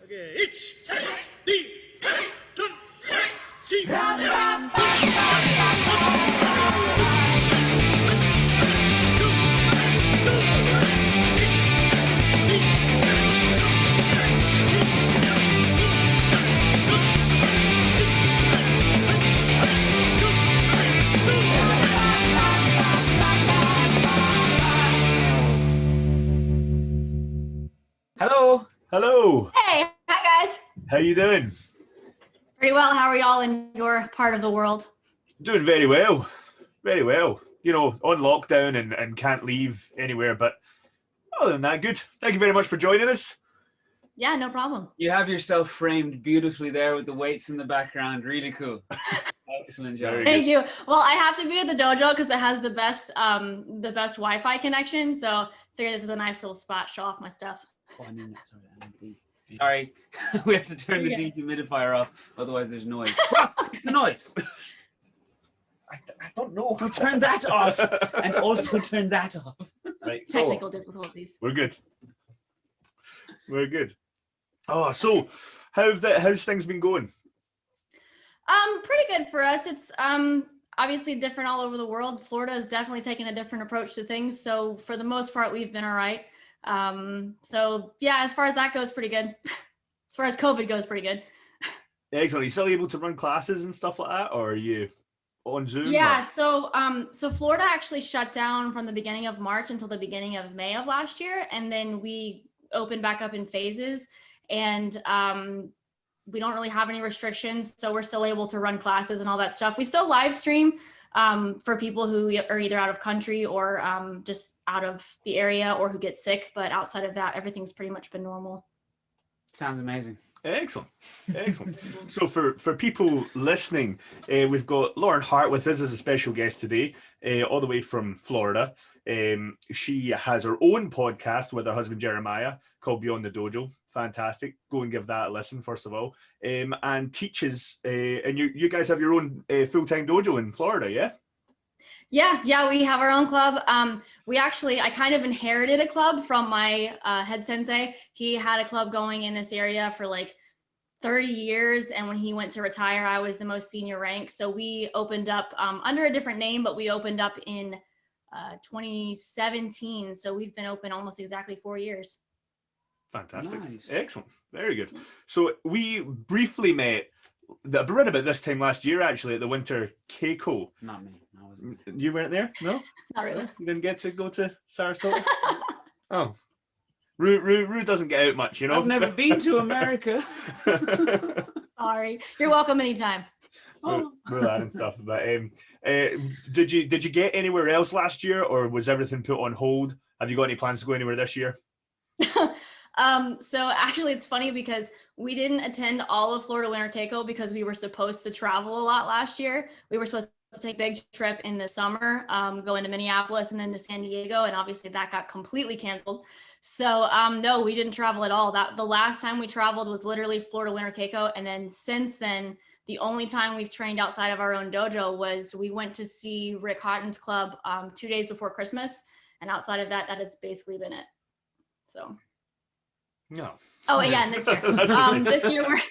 Okay, 1, 2, 3, Hello. Hello. Hey, hi guys. How you doing? Pretty well. How are y'all in your part of the world? Doing very well. Very well. You know, on lockdown and can't leave anywhere, but other than that, good. Thank you very much for joining us. Yeah, no problem. You have yourself framed beautifully there with the weights in the background. Really cool. Excellent job. Thank you. Well, I have to be at the dojo because it has the best Wi-Fi connection. So I figured this was a nice little spot. Show off my stuff. Oh, I mean, sorry. We have to turn the dehumidifier off, otherwise there's noise. Ross, fix the noise. I don't know. So turn that off and also turn that off. Right. Technical difficulties. We're good. We're good. Oh, so how's things been going? Pretty good for us. It's obviously different all over the world. Florida is definitely taking a different approach to things. So for the most part, we've been all right. So yeah, as far as that goes, pretty good. As far as COVID goes, pretty good. Excellent. Are you still able to run classes and stuff like that, or are you on Zoom? Yeah, so Florida actually shut down from the beginning of March until the beginning of May of last year, and then we opened back up in phases, and we don't really have any restrictions, so we're still able to run classes and all that stuff. We still live stream for people who are either out of country or just out of the area or who get sick, but outside of that, everything's pretty much been normal. Sounds amazing. Excellent. So for people listening, we've got Lauren Hart with us as a special guest today, all the way from Florida. She has her own podcast with her husband Jeremiah called Beyond the Dojo. Fantastic. Go and give that a listen, first of all. And teaches, and you guys have your own full-time dojo in Florida, yeah? Yeah, we have our own club. I kind of inherited a club from my head sensei. He had a club going in this area for like 30 years. And when he went to retire, I was the most senior rank. So we opened up under a different name, but we opened up in 2017. So we've been open almost exactly 4 years. Fantastic. Nice. Excellent. Very good. So we briefly met around about this time last year, actually, at the Winter Keiko. Not me. I wasn't. You weren't there? No? Not really. You didn't get to go to Sarasota? Oh. Rue doesn't get out much, you know? I've never been to America. Sorry. You're welcome anytime. That and stuff. But did you get anywhere else last year, or was everything put on hold? Have you got any plans to go anywhere this year? So actually it's funny because we didn't attend all of Florida Winter Keiko because we were supposed to travel a lot last year. We were supposed to take a big trip in the summer, going to Minneapolis and then to San Diego. And obviously that got completely canceled. So no, we didn't travel at all. The last time we traveled was literally Florida Winter Keiko. And then since then, the only time we've trained outside of our own dojo was we went to see Rick Houghton's club 2 days before Christmas. And outside of that, that has basically been it. So. No. Oh yeah, and this year, this year we're,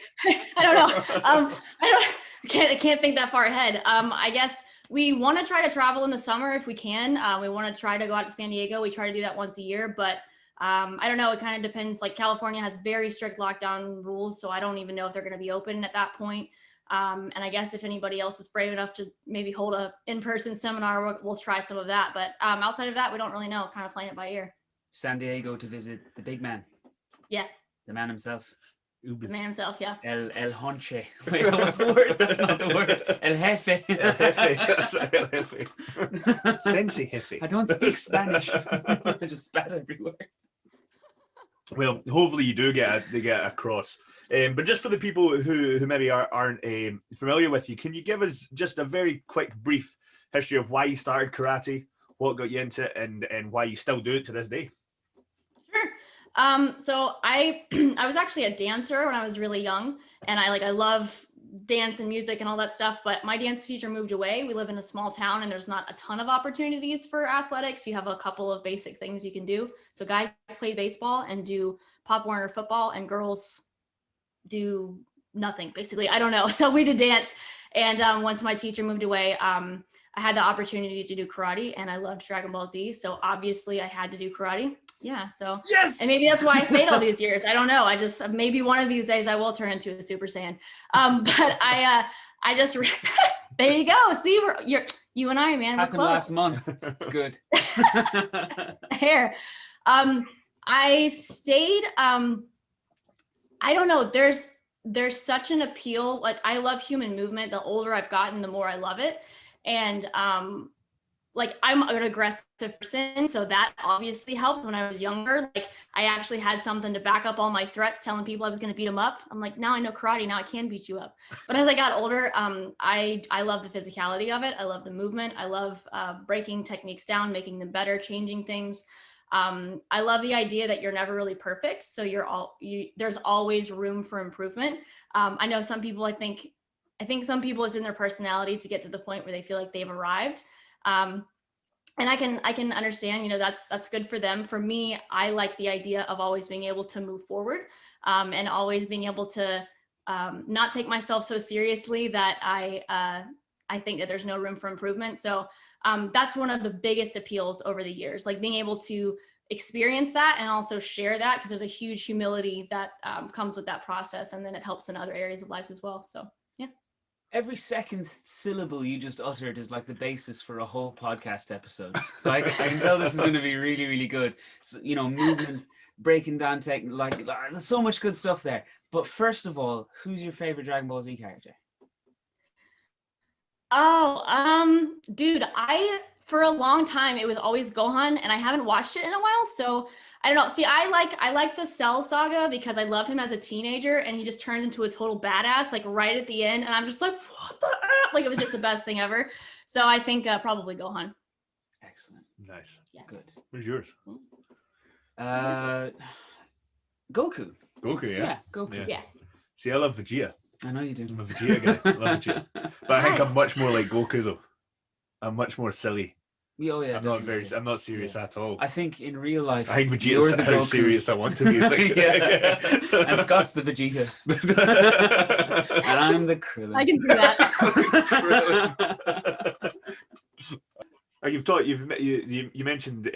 I don't know, I can't think that far ahead. I guess we want to try to travel in the summer if we can. We want to try to go out to San Diego. We try to do that once a year, but I don't know. It kind of depends. Like California has very strict lockdown rules, so I don't even know if they're going to be open at that point. And I guess if anybody else is brave enough to maybe hold a in-person seminar, we'll try some of that. But outside of that, we don't really know. Kind of playing it by ear. San Diego to visit the big man. Yeah. The man himself. The man himself, yeah. El Honche. Wait, what's the word? That's not the word. El Jefe. El Jefe. That's El Jefe. Sensei Jefe. I don't speak Spanish. I just spat everywhere. Well, hopefully you do get across. But just for the people who maybe aren't familiar with you, can you give us just a very quick, brief history of why you started karate, what got you into it, and why you still do it to this day? Sure. So I was actually a dancer when I was really young, and I love dance and music and all that stuff, but my dance teacher moved away. We live in a small town and there's not a ton of opportunities for athletics. You have a couple of basic things you can do. So guys play baseball and do Pop Warner football, and girls do nothing, basically. I don't know. So we did dance. And once my teacher moved away, I had the opportunity to do karate, and I loved Dragon Ball Z. So obviously I had to do karate. Yeah. So Yes. And maybe that's why I stayed all these years. I don't know. Maybe one of these days I will turn into a Super Saiyan. But I just, there you go. See, you and I, man, we're Happened close. last month. It's good. Hair. I stayed, I don't know. There's such an appeal. Like, I love human movement. The older I've gotten, the more I love it. And like, I'm an aggressive person, so that obviously helped. When I was younger, like, I actually had something to back up all my threats, telling people I was going to beat them up. I'm like, now I know karate, now I can beat you up. But as I got older, I love the physicality of it. I love the movement. I love breaking techniques down, making them better, changing things. I love the idea that you're never really perfect, so there's always room for improvement. I know some people, I think some people, it's in their personality to get to the point where they feel like they've arrived. And I can understand, that's good for them. For me, I like the idea of always being able to move forward, and always being able to not take myself so seriously that I think that there's no room for improvement. So that's one of the biggest appeals over the years, like being able to experience that and also share that, because there's a huge humility that comes with that process, and then it helps in other areas of life as well. So yeah. Every second syllable you just uttered is like the basis for a whole podcast episode. So I can tell this is going to be really, really good. So, movement, breaking down tech, like there's so much good stuff there. But first of all, who's your favorite Dragon Ball Z character? Oh, dude, for a long time it was always Gohan, and I haven't watched it in a while, so I don't know. See, I like the Cell saga because I love him as a teenager, and he just turns into a total badass like right at the end, and I'm just like, what the F? Like, it was just the best thing ever. So I think probably Gohan. Excellent. Nice. Yeah. Good. Where's yours? Goku. Goku, yeah. Yeah, Goku. Yeah. See, I love Vegeta. I know you do. I'm a Vegeta guy. I love Vegeta. But I think I'm much more like Goku, though. I'm much more silly. Oh yeah. I'm not serious at all. I think in real life, I think you're Vegeta's the how Goku. serious I want to be. Yeah. And Scott's the Vegeta. And I'm the Krillin. I can see that. You mentioned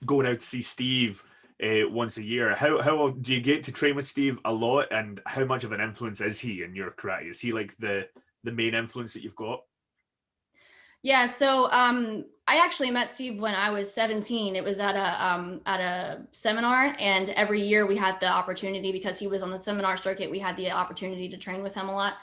going out to see Steve once a year. How do you get to train with Steve a lot, and how much of an influence is he in your karate? Is he like the main influence that you've got? Yeah, so I actually met Steve when I was 17. It was at a seminar, and every year we had the opportunity, because he was on the seminar circuit, we had the opportunity to train with him a lot.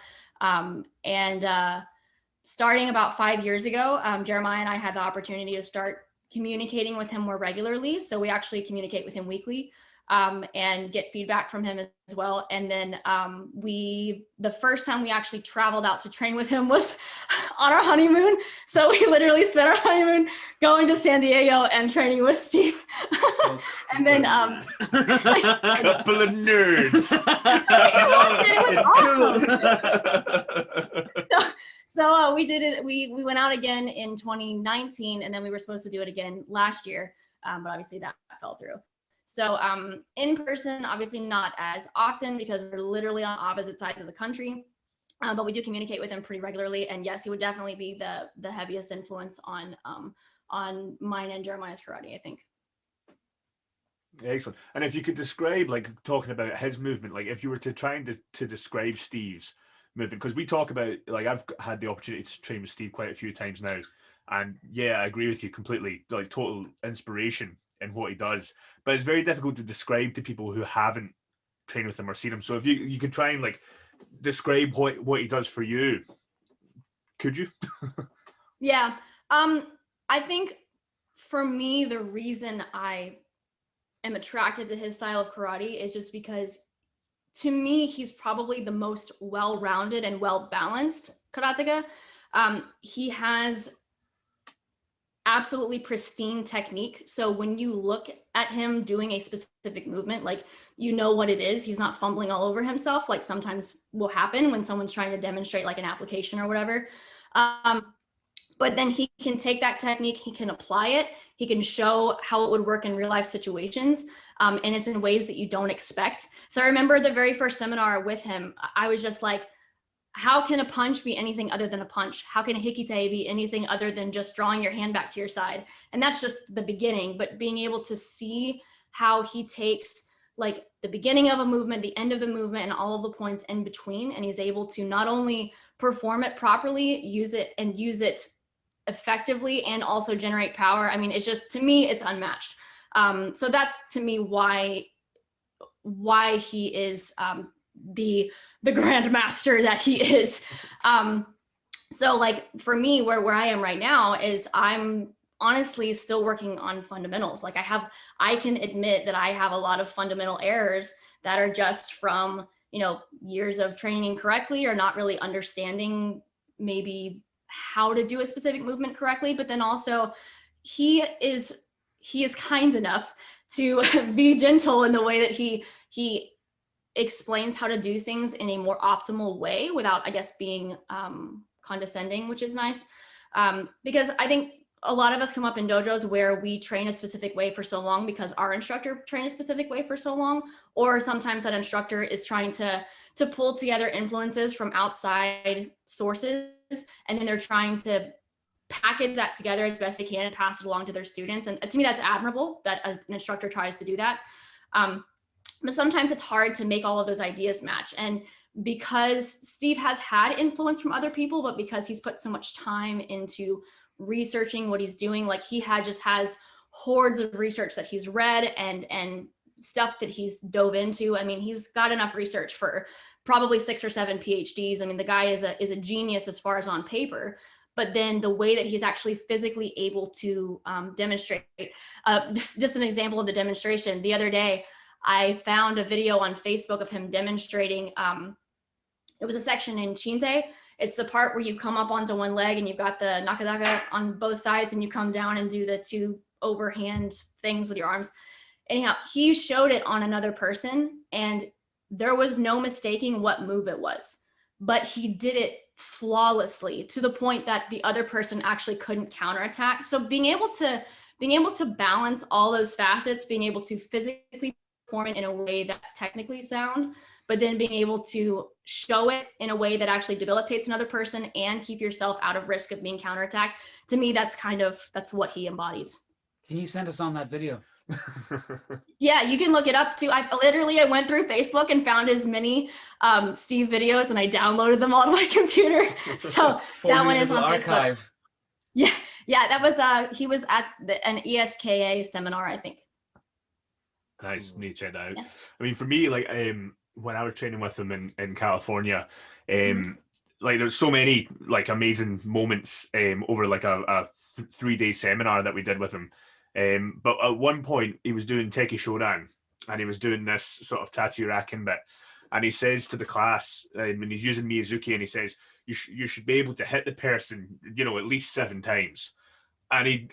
Starting about 5 years ago, Jeremiah and I had the opportunity to start communicating with him more regularly. So we actually communicate with him weekly, and get feedback from him as well. And then the first time we actually traveled out to train with him was on our honeymoon. So we literally spent our honeymoon going to San Diego and training with Steve. And then couple of nerds. So we did it. We went out again in 2019, and then we were supposed to do it again last year, but obviously that fell through. So in person, obviously not as often, because we're literally on opposite sides of the country, but we do communicate with him pretty regularly. And yes, he would definitely be the heaviest influence on mine and Jeremiah's karate, I think. Excellent. And if you could describe, like, talking about his movement, like if you were to try to describe Steve's movement, because we talk about, like, I've had the opportunity to train with Steve quite a few times now, and yeah, I agree with you completely, like total inspiration in what he does, but it's very difficult to describe to people who haven't trained with him or seen him. So if you could try and like describe what he does for you, could you? Yeah, I think for me, the reason I am attracted to his style of karate is just because, to me, he's probably the most well-rounded and well-balanced karateka. He has absolutely pristine technique. So when you look at him doing a specific movement, like, you know what it is. He's not fumbling all over himself, like sometimes will happen when someone's trying to demonstrate like an application or whatever. But then he can take that technique, he can apply it, he can show how it would work in real life situations. And it's in ways that you don't expect. So I remember the very first seminar with him, I was just like, how can a punch be anything other than a punch? How can a hikite be anything other than just drawing your hand back to your side? And that's just the beginning, but being able to see how he takes like the beginning of a movement, the end of the movement, and all of the points in between, and he's able to not only perform it properly, use it effectively, and also generate power. I mean, it's just, to me, it's unmatched. So that's, to me, why he is the grandmaster that he is. So like for me, where I am right now is I'm honestly still working on fundamentals. Like I can admit that I have a lot of fundamental errors that are just from, years of training incorrectly or not really understanding maybe how to do a specific movement correctly. But then also he is kind enough to be gentle in the way that he explains how to do things in a more optimal way without, I guess, being condescending, which is nice. Because I think a lot of us come up in dojos where we train a specific way for so long because our instructor trained a specific way for so long, or sometimes that instructor is trying to pull together influences from outside sources, and then they're trying to package that together as best they can and pass it along to their students. And to me, that's admirable that an instructor tries to do that. But sometimes it's hard to make all of those ideas match. And because Steve has had influence from other people, but because he's put so much time into researching what he's doing, like he just has hordes of research that he's read and stuff that he's dove into. I mean, he's got enough research for probably 6 or 7 PhDs. I mean, the guy is a genius as far as on paper. But then the way that he's actually physically able to demonstrate, just an example of the demonstration. The other day, I found a video on Facebook of him demonstrating, it was a section in Chinte. It's the part where you come up onto one leg and you've got the nakadaka on both sides and you come down and do the 2 overhand things with your arms. Anyhow, he showed it on another person and there was no mistaking what move it was, but he did it flawlessly to the point that the other person actually couldn't counterattack. So being able to balance all those facets, being able to physically perform it in a way that's technically sound, but then being able to show it in a way that actually debilitates another person and keep yourself out of risk of being counterattacked. To me, that's what he embodies. Can you send us on that video? Yeah, you can look it up too. I went through Facebook and found his many Steve videos and I downloaded them all to my computer. So that one is on archive. Facebook. Yeah, that was he was at an ESKA seminar, I think. Nice, need to check that out. Yeah. I mean, for me, like when I was training with him in California, like there's so many like amazing moments over like a 3-day seminar that we did with him. But at one point he was doing Teki Shodan and he was doing this sort of tattoo racking bit, and he says to the class, when he's using Miyazuki, and he says you should be able to hit the person, at least 7 times. And he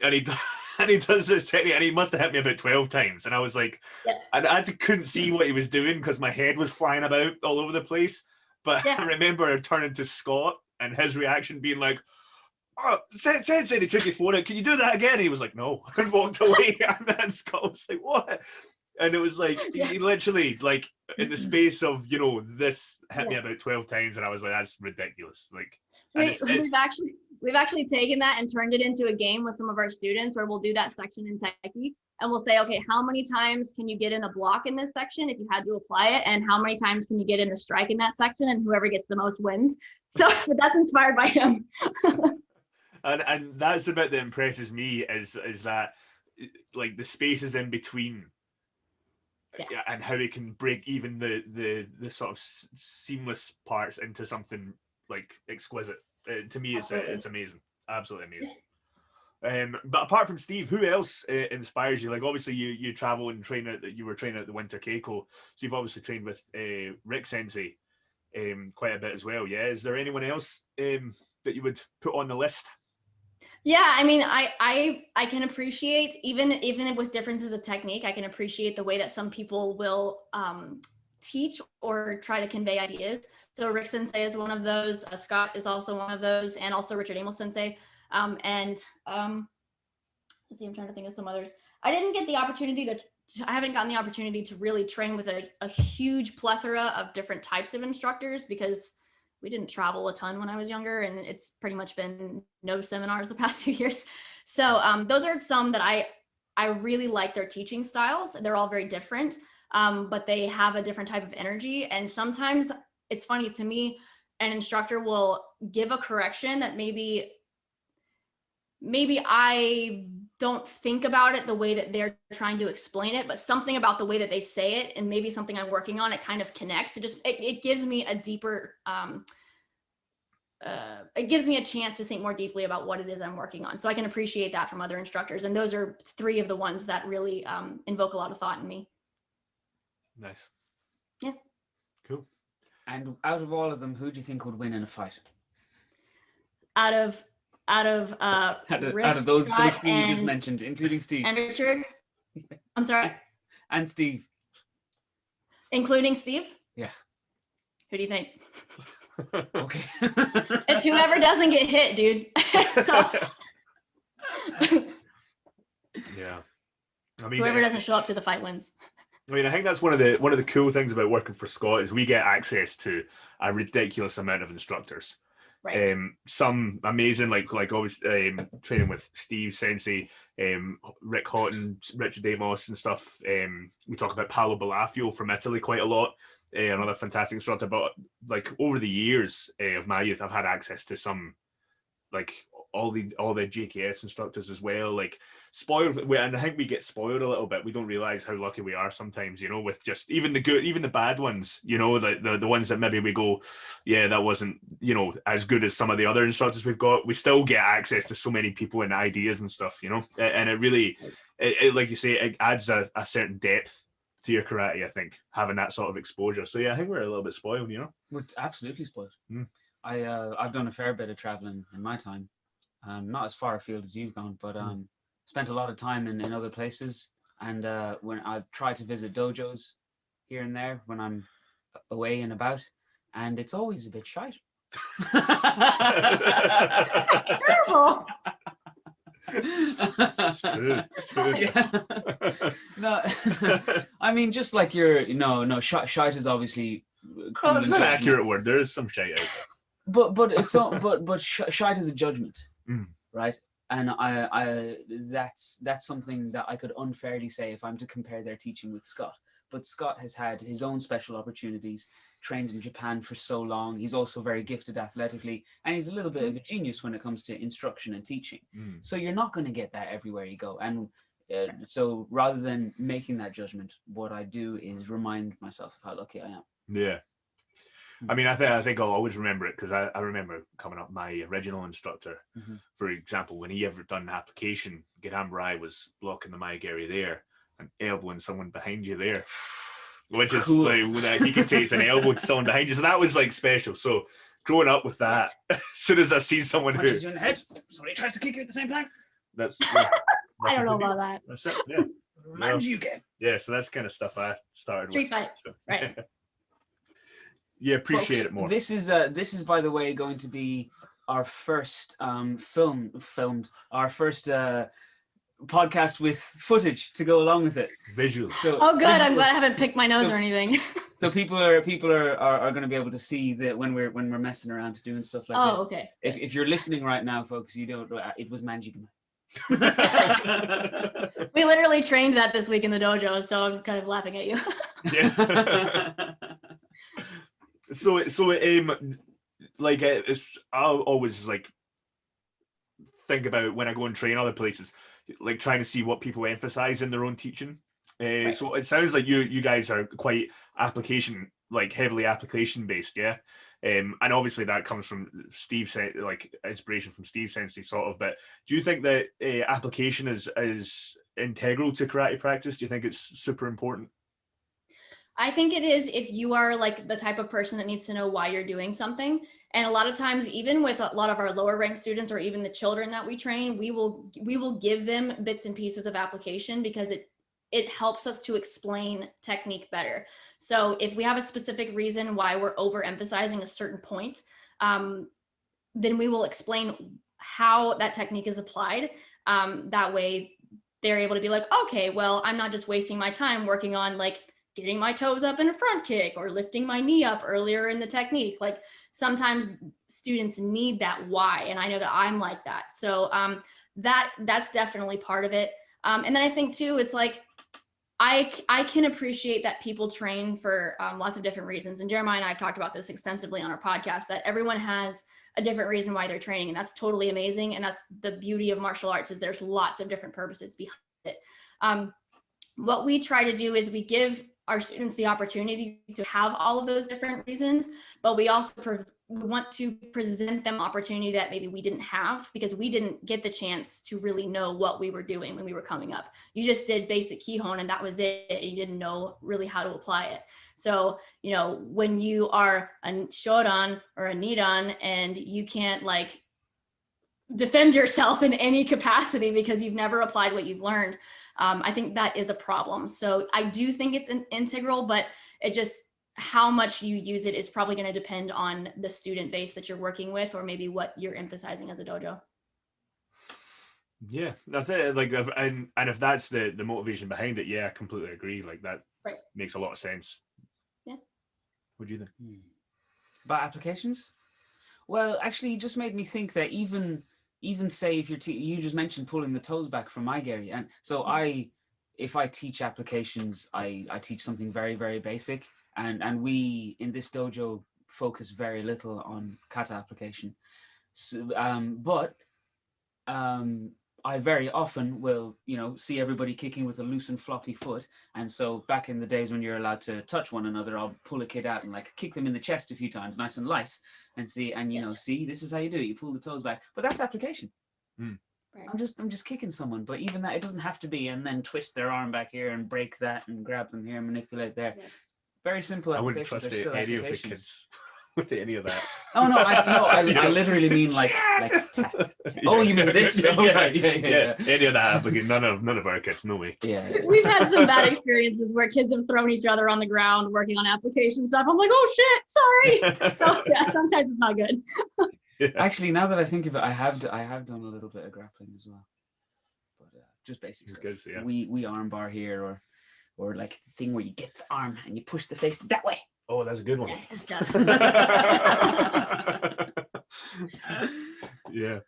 does this technique, and he must have hit me about 12 times. And I was like, yeah. And I couldn't see what he was doing because my head was flying about all over the place. But yeah. I remember turning to Scott and his reaction being like, "Oh, Sensei," he took his phone out. "Can you do that again?" And he was like, "No," and walked away. And then Scott was like, "What?" And it was like, he literally, like, in the space of, this hit me about 12 times. And I was like, that's ridiculous. Like, We've actually taken that and turned it into a game with some of our students where we'll do that section in Teki and we'll say, okay, how many times can you get in a block in this section if you had to apply it? And how many times can you get in a strike in that section? And whoever gets the most wins. So but that's inspired by him. and that's the bit that impresses me is that like the spaces in between. Yeah. And how it can break even the sort of seamless parts into something like exquisite. To me, it's amazing, absolutely amazing. But apart from Steve, who else inspires you? Like, obviously, you travel and train you were training at the Winter Keiko, so you've obviously trained with Rick Sensei quite a bit as well. Yeah, is there anyone else that you would put on the list? Yeah, I mean, I can appreciate even with differences of technique, I can appreciate the way that some people will teach or try to convey ideas. So Rick Sensei is one of those. Scott is also one of those, and also Richard Amos Sensei. Let's see, I'm trying to think of some others. I didn't get the opportunity gotten the opportunity to really train with a huge plethora of different types of instructors, because we didn't travel a ton when I was younger, and it's pretty much been no seminars the past few years. So those are some that I really like their teaching styles. They're all very different, but they have a different type of energy. And sometimes it's funny to me, an instructor will give a correction that maybe I don't think about it the way that they're trying to explain it, but something about the way that they say it, and maybe something I'm working on, it kind of connects. It gives me a deeper, it gives me a chance to think more deeply about what it is I'm working on. So I can appreciate that from other instructors. And those are 3 of the ones that really invoke a lot of thought in me. Nice. Yeah. Cool. And out of all of them, who do you think would win in a fight? Out of Rick, out of those Scott, 3 you just mentioned, including Steve. and Richard. I'm sorry. And Steve. Including Steve? Yeah. Who do you think? Okay. It's whoever doesn't get hit, dude. So Yeah. I mean, whoever doesn't show up to the fight wins. I mean, I think that's one of the cool things about working for Scott is we get access to a ridiculous amount of instructors. Right. Some amazing, like always training with Steve, Sensei, Rick Houghton, Richard Amos and stuff. We talk about Paolo Balafio from Italy quite a lot. Another fantastic instructor. But like over the years of my youth, I've had access to some, like all the JKS instructors as well. Like spoiled, and I think we get spoiled a little bit. We don't realize how lucky we are sometimes, you know, with just even the good, even the bad ones, you know, the ones that maybe we go, yeah, that wasn't, you know, as good as some of the other instructors we've got. We still get access to so many people and ideas and stuff, you know, and it really, like you say, it adds a certain depth to your karate, I think, having that sort of exposure. So yeah, I think we're a little bit spoiled, you know. We're absolutely spoiled. I've done a fair bit of traveling in my time. Not as far afield as you've gone, but spent a lot of time in other places. And when I've tried to visit dojos here and there when I'm away and about, and it's always a bit shite. Terrible. It's true. Yeah. No, I mean, just like shite is obviously. Oh, that's an accurate word. There is some shite out there. But it's all, but shite is a judgment, right? And that's something that I could unfairly say if I'm to compare their teaching with Scott. But Scott has had his own special opportunities, trained in Japan for so long. He's also very gifted athletically, and he's a little bit of a genius when it comes to instruction and teaching. So you're not going to get that everywhere you go. And so rather than making that judgment, what I do is remind myself of how lucky I am. Yeah. I mean, I think I'll always remember it because I remember coming up, my original instructor, for example, when he ever done an application, Gerambarai was blocking the mic area there and elbowing someone behind you there, which is cool. Like he could take an elbow to someone behind you. So that was like special. So growing up with that, as soon as I see someone punches who you in the head, somebody tries to kick you at the same time. That's I don't know about that. That's it. Yeah. Mind you get. Yeah, so that's kind of stuff I started Street with. fights, So. right? Yeah, appreciate Folks, it more. This is by the way going to be our first filmed our first podcast with footage to go along with it. Visuals. So Oh, good. I'm glad I haven't picked my nose or anything. So people are going to be able to see that when we're messing around doing stuff like this. Oh, okay. If you're listening right now, folks, you don't. It was Manjigama. We literally trained that this week in the dojo, so I'm kind of laughing at you. Yeah. So like I'll always like think about when I go and train other places, like trying to see what people emphasize in their own teaching. Right. So it sounds like you guys are quite heavily application based, yeah. And obviously that comes from Steve, like inspiration from Steve Sensei, sort of. But do you think that application is integral to karate practice? Do you think it's super important? I think it is if you are like the type of person that needs to know why you're doing something. And a lot of times, even with a lot of our lower ranked students or even the children that we train, we will give them bits and pieces of application because it helps us to explain technique better. So if we have a specific reason why we're overemphasizing a certain point, then we will explain how that technique is applied. That way they're able to be like, okay, well, I'm not just wasting my time working on like getting my toes up in a front kick or lifting my knee up earlier in the technique. Like sometimes students need that why, and I know that I'm like that. So that's definitely part of it. And then I think too, it's like I can appreciate that people train for lots of different reasons. And Jeremiah and I have talked about this extensively on our podcast, that everyone has a different reason why they're training. And that's totally amazing. And that's the beauty of martial arts, is there's lots of different purposes behind it. What we try to do is we give our students the opportunity to have all of those different reasons, but we also we want to present them opportunity that maybe we didn't have, because we didn't get the chance to really know what we were doing when we were coming up. You just did basic Kihon and that was it. You didn't know really how to apply it. So, you know, when you are a Shodan or a Nidan and you can't like defend yourself in any capacity because you've never applied what you've learned, I think that is a problem. So I do think it's an integral, but it just, how much you use it is probably going to depend on the student base that you're working with, or maybe what you're emphasizing as a dojo. Yeah, I think like, and if that's the motivation behind it, yeah, I completely agree. Like that makes a lot of sense. Yeah. What do you think? About applications? Well, actually, you just made me think that even say if you just mentioned pulling the toes back from my Gary, and so if I teach applications, I teach something very, very basic, and we in this dojo focus very little on kata application. So, but I very often will, you know, see everybody kicking with a loose and floppy foot. And so back in the days when you're allowed to touch one another, I'll pull a kid out and like kick them in the chest a few times, nice and light, and see, and you know, see, this is how you do it. You pull the toes back, but that's application. Right. I'm just kicking someone, but even that, it doesn't have to be, and then twist their arm back here and break that and grab them here and manipulate there. Yeah. Very simple applications. I wouldn't trust any of the kids with any of that. Oh no, I literally mean like tap. Oh, you mean this? Oh, yeah. Right. Yeah. Any of that application, none of our kids, no way. Yeah. We've had some bad experiences where kids have thrown each other on the ground working on application stuff. I'm like, oh shit, sorry. So yeah, sometimes it's not good. Yeah. Actually, now that I think of it, I have done a little bit of grappling as well, but just basic stuff. Good, yeah. We arm bar here, or like the thing where you get the arm and you push the face that way. Oh, that's a good one. Yeah, good stuff. Yeah.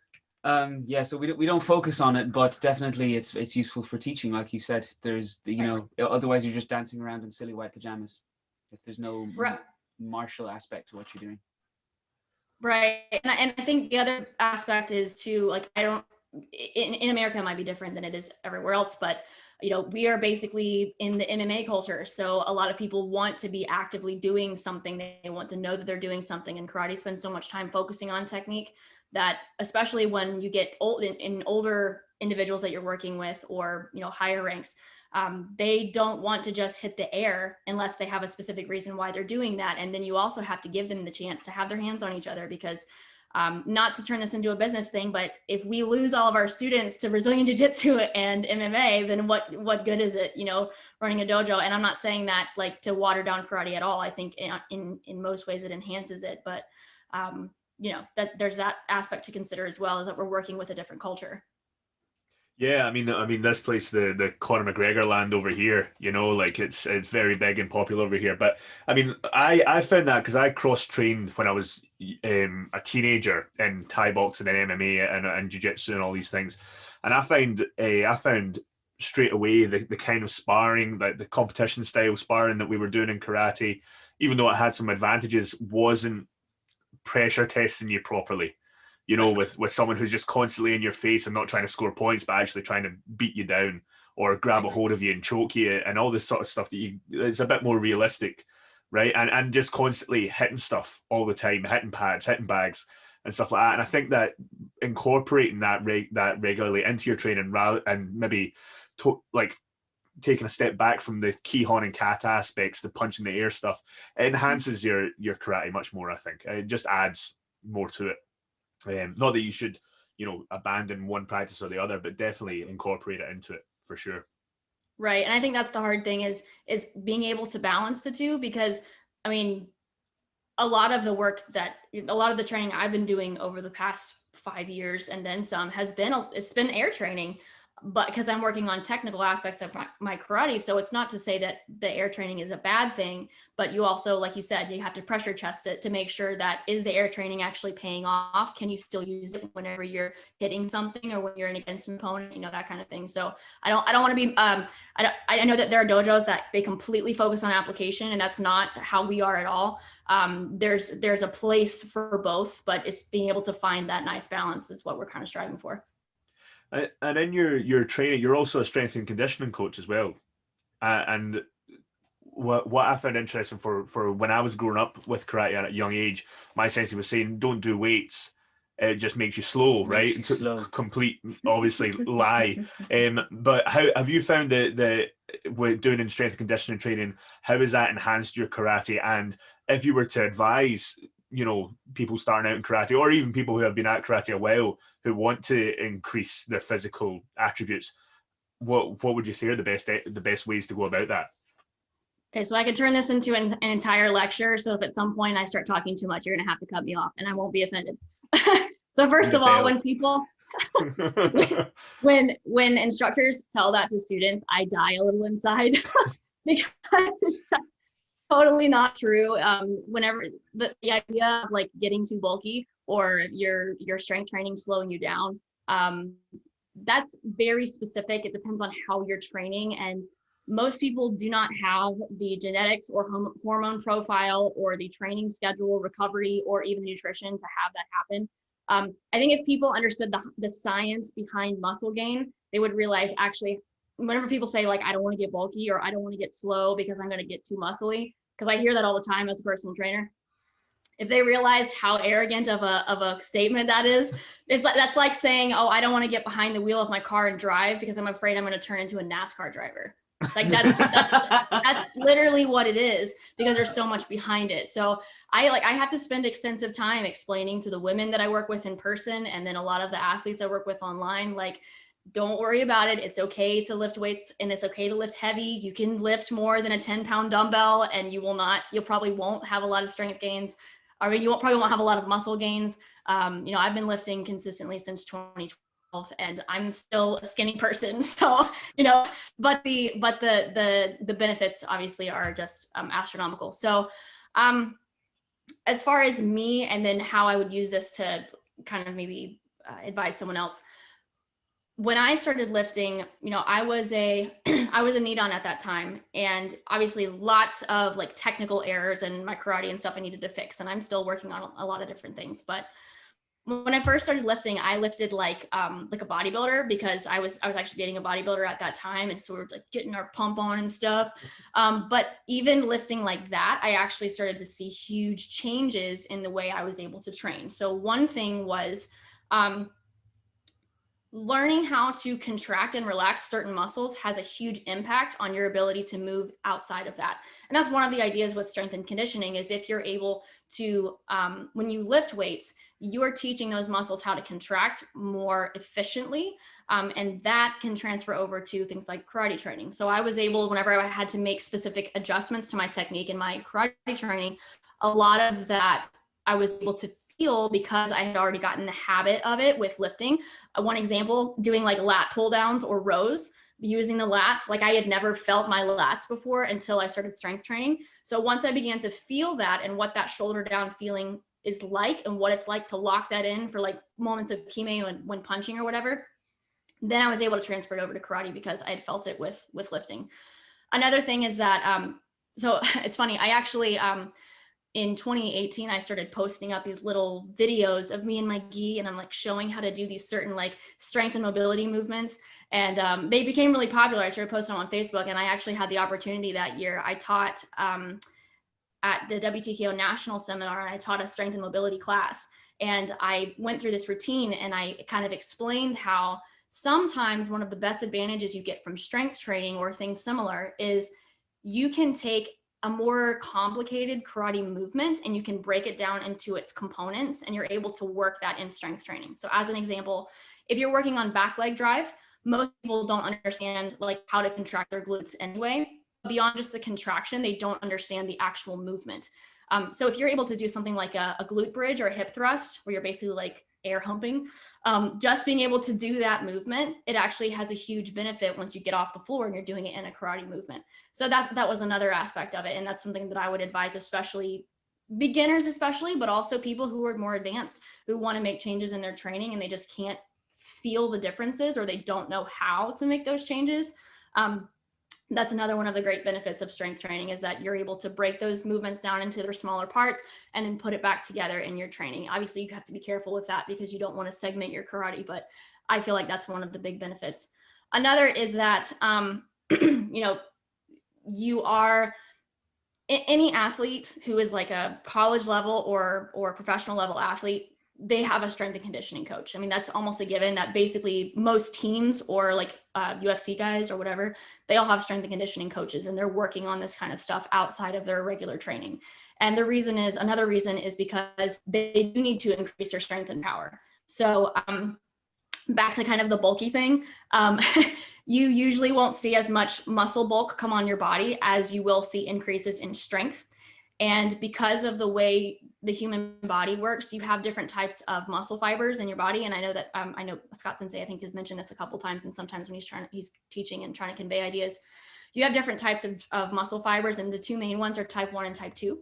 Yeah, so we don't focus on it, but definitely it's useful for teaching, like you said. There's otherwise you're just dancing around in silly white pajamas if there's no martial aspect to what you're doing. Right, and I think the other aspect is too, like, I don't, in America it might be different than it is everywhere else, but you know, we are basically in the MMA culture, so a lot of people want to be actively doing something. They want to know that they're doing something, and karate spends so much time focusing on technique that, especially when you get old in older individuals that you're working with, or you know, higher ranks, they don't want to just hit the air unless they have a specific reason why they're doing that. And then you also have to give them the chance to have their hands on each other, because not to turn this into a business thing, but if we lose all of our students to Brazilian Jiu-Jitsu and MMA, then what good is it, you know, running a dojo? And I'm not saying that like to water down karate at all. I think in most ways it enhances it, but you know, that there's that aspect to consider as well, is that we're working with a different culture. Yeah, I mean, this place, the Conor McGregor land over here, you know, like it's very big and popular over here. But I mean, I found that because I cross-trained when I was a teenager in Thai boxing and MMA and jiu-jitsu and all these things, and I found straight away the kind of sparring, like the competition style sparring that we were doing in karate, even though it had some advantages, wasn't pressure testing you properly. You know, with someone who's just constantly in your face and not trying to score points, but actually trying to beat you down or grab a hold of you and choke you and all this sort of stuff it's a bit more realistic, right? And just constantly hitting stuff all the time, hitting pads, hitting bags and stuff like that. And I think that incorporating that regularly into your training, rather and maybe like taking a step back from the Kihon and kata aspects, the punch in the air stuff, it enhances your karate much more. I think it just adds more to it. Not that you should, you know, abandon one practice or the other, but definitely incorporate it into it for sure. Right. And I think that's the hard thing is being able to balance the two, because I mean, a lot of the training I've been doing over the past 5 years and then some it's been air training. but because I'm working on technical aspects of my karate. So it's not to say that the air training is a bad thing, but you also, like you said, you have to pressure test it to make sure that is the air training actually paying off? Can you still use it whenever you're hitting something or when you're against an opponent, that kind of thing. So I don't want to be, I know that there are dojos that they completely focus on application, and that's not how we are at all. There's a place for both, but it's being able to find that nice balance is what we're kind of striving for. And in your training, you're also a strength and conditioning coach as well. And what I found interesting for when I was growing up with karate at a young age, my sensei was saying, don't do weights. It just makes you slow, right? Makes you slow. Complete, obviously, lie. But how have you found that with doing in strength and conditioning training, how has that enhanced your karate? And if you were to advise, people starting out in karate, or even people who have been at karate a while who want to increase their physical attributes, what would you say are the best ways to go about that? Okay, so I could turn this into an entire lecture. So if at some point I start talking too much, you're gonna have to cut me off, and I won't be offended. So first of all, when people, when instructors tell that to students, I die a little inside because it's just totally not true. Whenever the idea of like getting too bulky or your strength training slowing you down, that's very specific. It depends on how you're training, and most people do not have the genetics or hormone profile or the training schedule, recovery, or even nutrition to have that happen. I think if people understood the science behind muscle gain, they would realize actually, whenever people say like, I don't want to get bulky or I don't want to get slow because I'm going to get too muscly, because I hear that all the time as a personal trainer. If they realized how arrogant of a statement that is, that's like saying, oh, I don't want to get behind the wheel of my car and drive because I'm afraid I'm going to turn into a NASCAR driver. Like that's literally what it is, because there's so much behind it. So I have to spend extensive time explaining to the women that I work with in person, and then a lot of the athletes I work with online, like, don't worry about it. It's okay to lift weights, and it's okay to lift heavy. You can lift more than a 10-pound dumbbell, and you probably won't have a lot of strength gains. I mean, probably won't have a lot of muscle gains. I've been lifting consistently since 2012, and I'm still a skinny person. So, but the benefits obviously are just astronomical. So, as far as me, and then how I would use this to kind of maybe advise someone else. When I started lifting, I was a knee on at that time, and obviously lots of like technical errors in my karate and stuff I needed to fix, and I'm still working on a lot of different things. But when I first started lifting, I lifted like a bodybuilder, because I was actually dating a bodybuilder at that time, and so we were like getting our pump on and stuff. But even lifting like that, I actually started to see huge changes in the way I was able to train. So one thing was learning how to contract and relax certain muscles has a huge impact on your ability to move outside of that. And that's one of the ideas with strength and conditioning, is if you're able to, when you lift weights, you're teaching those muscles how to contract more efficiently. And that can transfer over to things like karate training. So I was able, whenever I had to make specific adjustments to my technique in my karate training, a lot of that I was able to feel because I had already gotten the habit of it with lifting. One example, doing like lat pull downs or rows, using the lats. Like I had never felt my lats before until I started strength training. So once I began to feel that and what that shoulder down feeling is like, and what it's like to lock that in for like moments of kime when punching or whatever, then I was able to transfer it over to karate because I had felt it with lifting. Another thing is that, so it's funny, I actually, in 2018, I started posting up these little videos of me and my gi, and I'm like showing how to do these certain like strength and mobility movements. And they became really popular. I started posting them on Facebook, and I actually had the opportunity that year. I taught at the WTKO National Seminar, and I taught a strength and mobility class. And I went through this routine, and I kind of explained how sometimes one of the best advantages you get from strength training or things similar is you can take a more complicated karate movement and you can break it down into its components, and you're able to work that in strength training. So as an example, if you're working on back leg drive, most people don't understand like how to contract their glutes anyway. Beyond just the contraction, they don't understand the actual movement. So if you're able to do something like a glute bridge or a hip thrust, where you're basically like air humping, just being able to do that movement, it actually has a huge benefit once you get off the floor and you're doing it in a karate movement. So that was another aspect of it. And that's something that I would advise, especially beginners, but also people who are more advanced, who want to make changes in their training and they just can't feel the differences, or they don't know how to make those changes. That's another one of the great benefits of strength training, is that you're able to break those movements down into their smaller parts and then put it back together in your training. Obviously, you have to be careful with that because you don't want to segment your karate, but I feel like that's one of the big benefits. Another is that, you are any athlete who is like a college level or professional level athlete, they have a strength and conditioning coach. I mean, that's almost a given, that basically most teams or like UFC guys or whatever, they all have strength and conditioning coaches, and they're working on this kind of stuff outside of their regular training. And another reason is because they do need to increase their strength and power. So back to kind of the bulky thing, you usually won't see as much muscle bulk come on your body as you will see increases in strength. And because of the way the human body works, you have different types of muscle fibers in your body. And I know that I know Scott Sensei, I think, has mentioned this a couple of times. And sometimes when he's teaching and trying to convey ideas, you have different types of muscle fibers. And the two main ones are type 1 and type 2.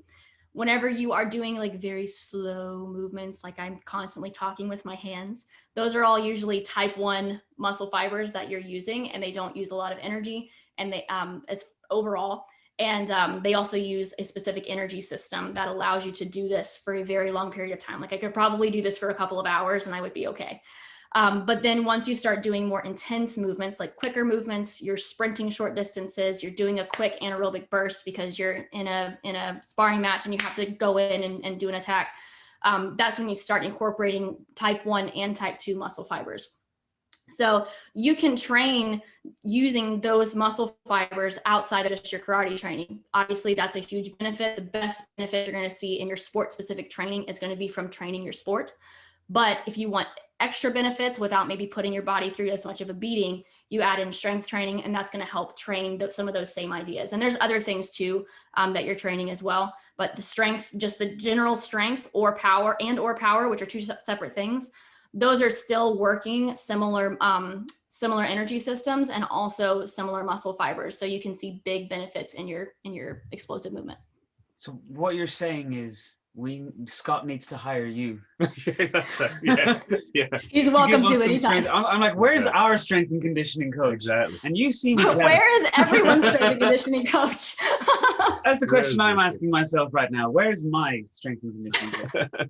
Whenever you are doing like very slow movements, like I'm constantly talking with my hands, those are all usually type 1 muscle fibers that you're using, and they don't use a lot of energy, and they as overall. And they also use a specific energy system that allows you to do this for a very long period of time. Like I could probably do this for a couple of hours and I would be okay. But then once you start doing more intense movements, like quicker movements, you're sprinting short distances, you're doing a quick anaerobic burst because you're in a sparring match and you have to go in and do an attack. That's when you start incorporating type 1 and type 2 muscle fibers. So you can train using those muscle fibers outside of just your karate training. Obviously, that's a huge benefit. The best benefit you're going to see in your sport-specific training is going to be from training your sport. But if you want extra benefits without maybe putting your body through as much of a beating, you add in strength training, and that's going to help train some of those same ideas. And there's other things too that you're training as well. But the strength, just the general strength or power, which are two separate things, those are still working similar energy systems and also similar muscle fibers. So you can see big benefits in your explosive movement. So what you're saying is Scott needs to hire you. Yeah. He's welcome to anytime. I'm like, where's our strength and conditioning coach? Exactly. And you seem where is everyone's strength and conditioning coach? That's the question I'm asking myself right now. Where's my strength and conditioning coach?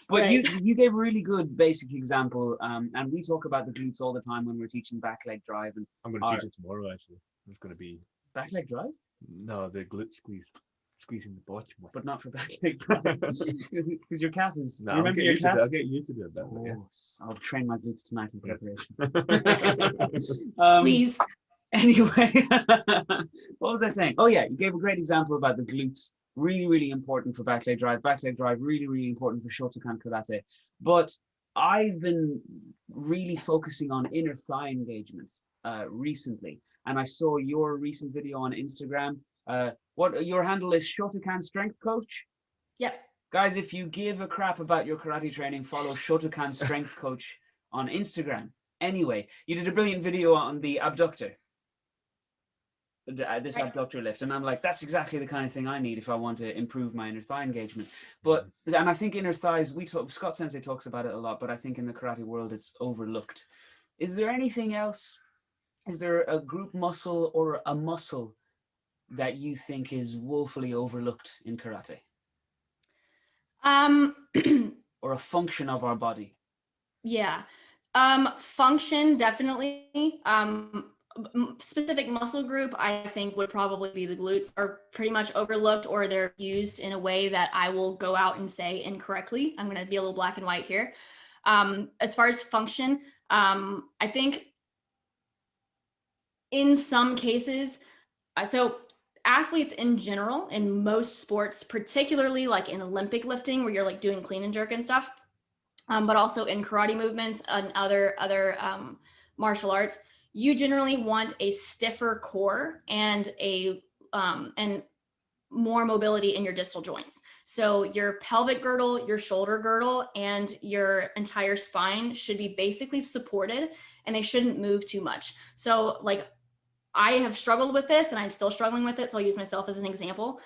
But right. you gave a really good basic example, and we talk about the glutes all the time when we're teaching back leg drive. And I'm going to teach it tomorrow, actually. It's going to be... Back leg drive? No, the glute squeezing the bottom. But not for back leg drive. Because your calf is... No, I'll get you to do it better. Yeah. I'll train my glutes tonight in preparation. Please. Anyway, what was I saying? Oh yeah, you gave a great example about the glutes. Really, really important for back leg drive. Back leg drive, really, really important for Shotokan karate. But I've been really focusing on inner thigh engagement recently. And I saw your recent video on Instagram. What your handle is, Shotokan Strength Coach? Yep. Guys, if you give a crap about your karate training, follow Shotokan Strength Coach on Instagram. Anyway, you did a brilliant video on the abductor. This abductor lift, and I'm like, that's exactly the kind of thing I need if I want to improve my inner thigh engagement. And I think inner thighs, Scott Sensei talks about it a lot, but I think in the karate world it's overlooked. Is there anything else? Is there a group muscle or a muscle that you think is woefully overlooked in karate? Or a function of our body? Yeah. Function, definitely. Specific muscle group, I think, would probably be the glutes, are pretty much overlooked, or they're used in a way that I will go out and say incorrectly. I'm going to be a little black and white here. As far as function, I think in some cases, so athletes in general, in most sports, particularly like in Olympic lifting, where you're like doing clean and jerk and stuff, but also in karate movements and other martial arts, you generally want a stiffer core and more mobility in your distal joints. So your pelvic girdle, your shoulder girdle, and your entire spine should be basically supported, and they shouldn't move too much. So like I have struggled with this and I'm still struggling with it. So I'll use myself as an example.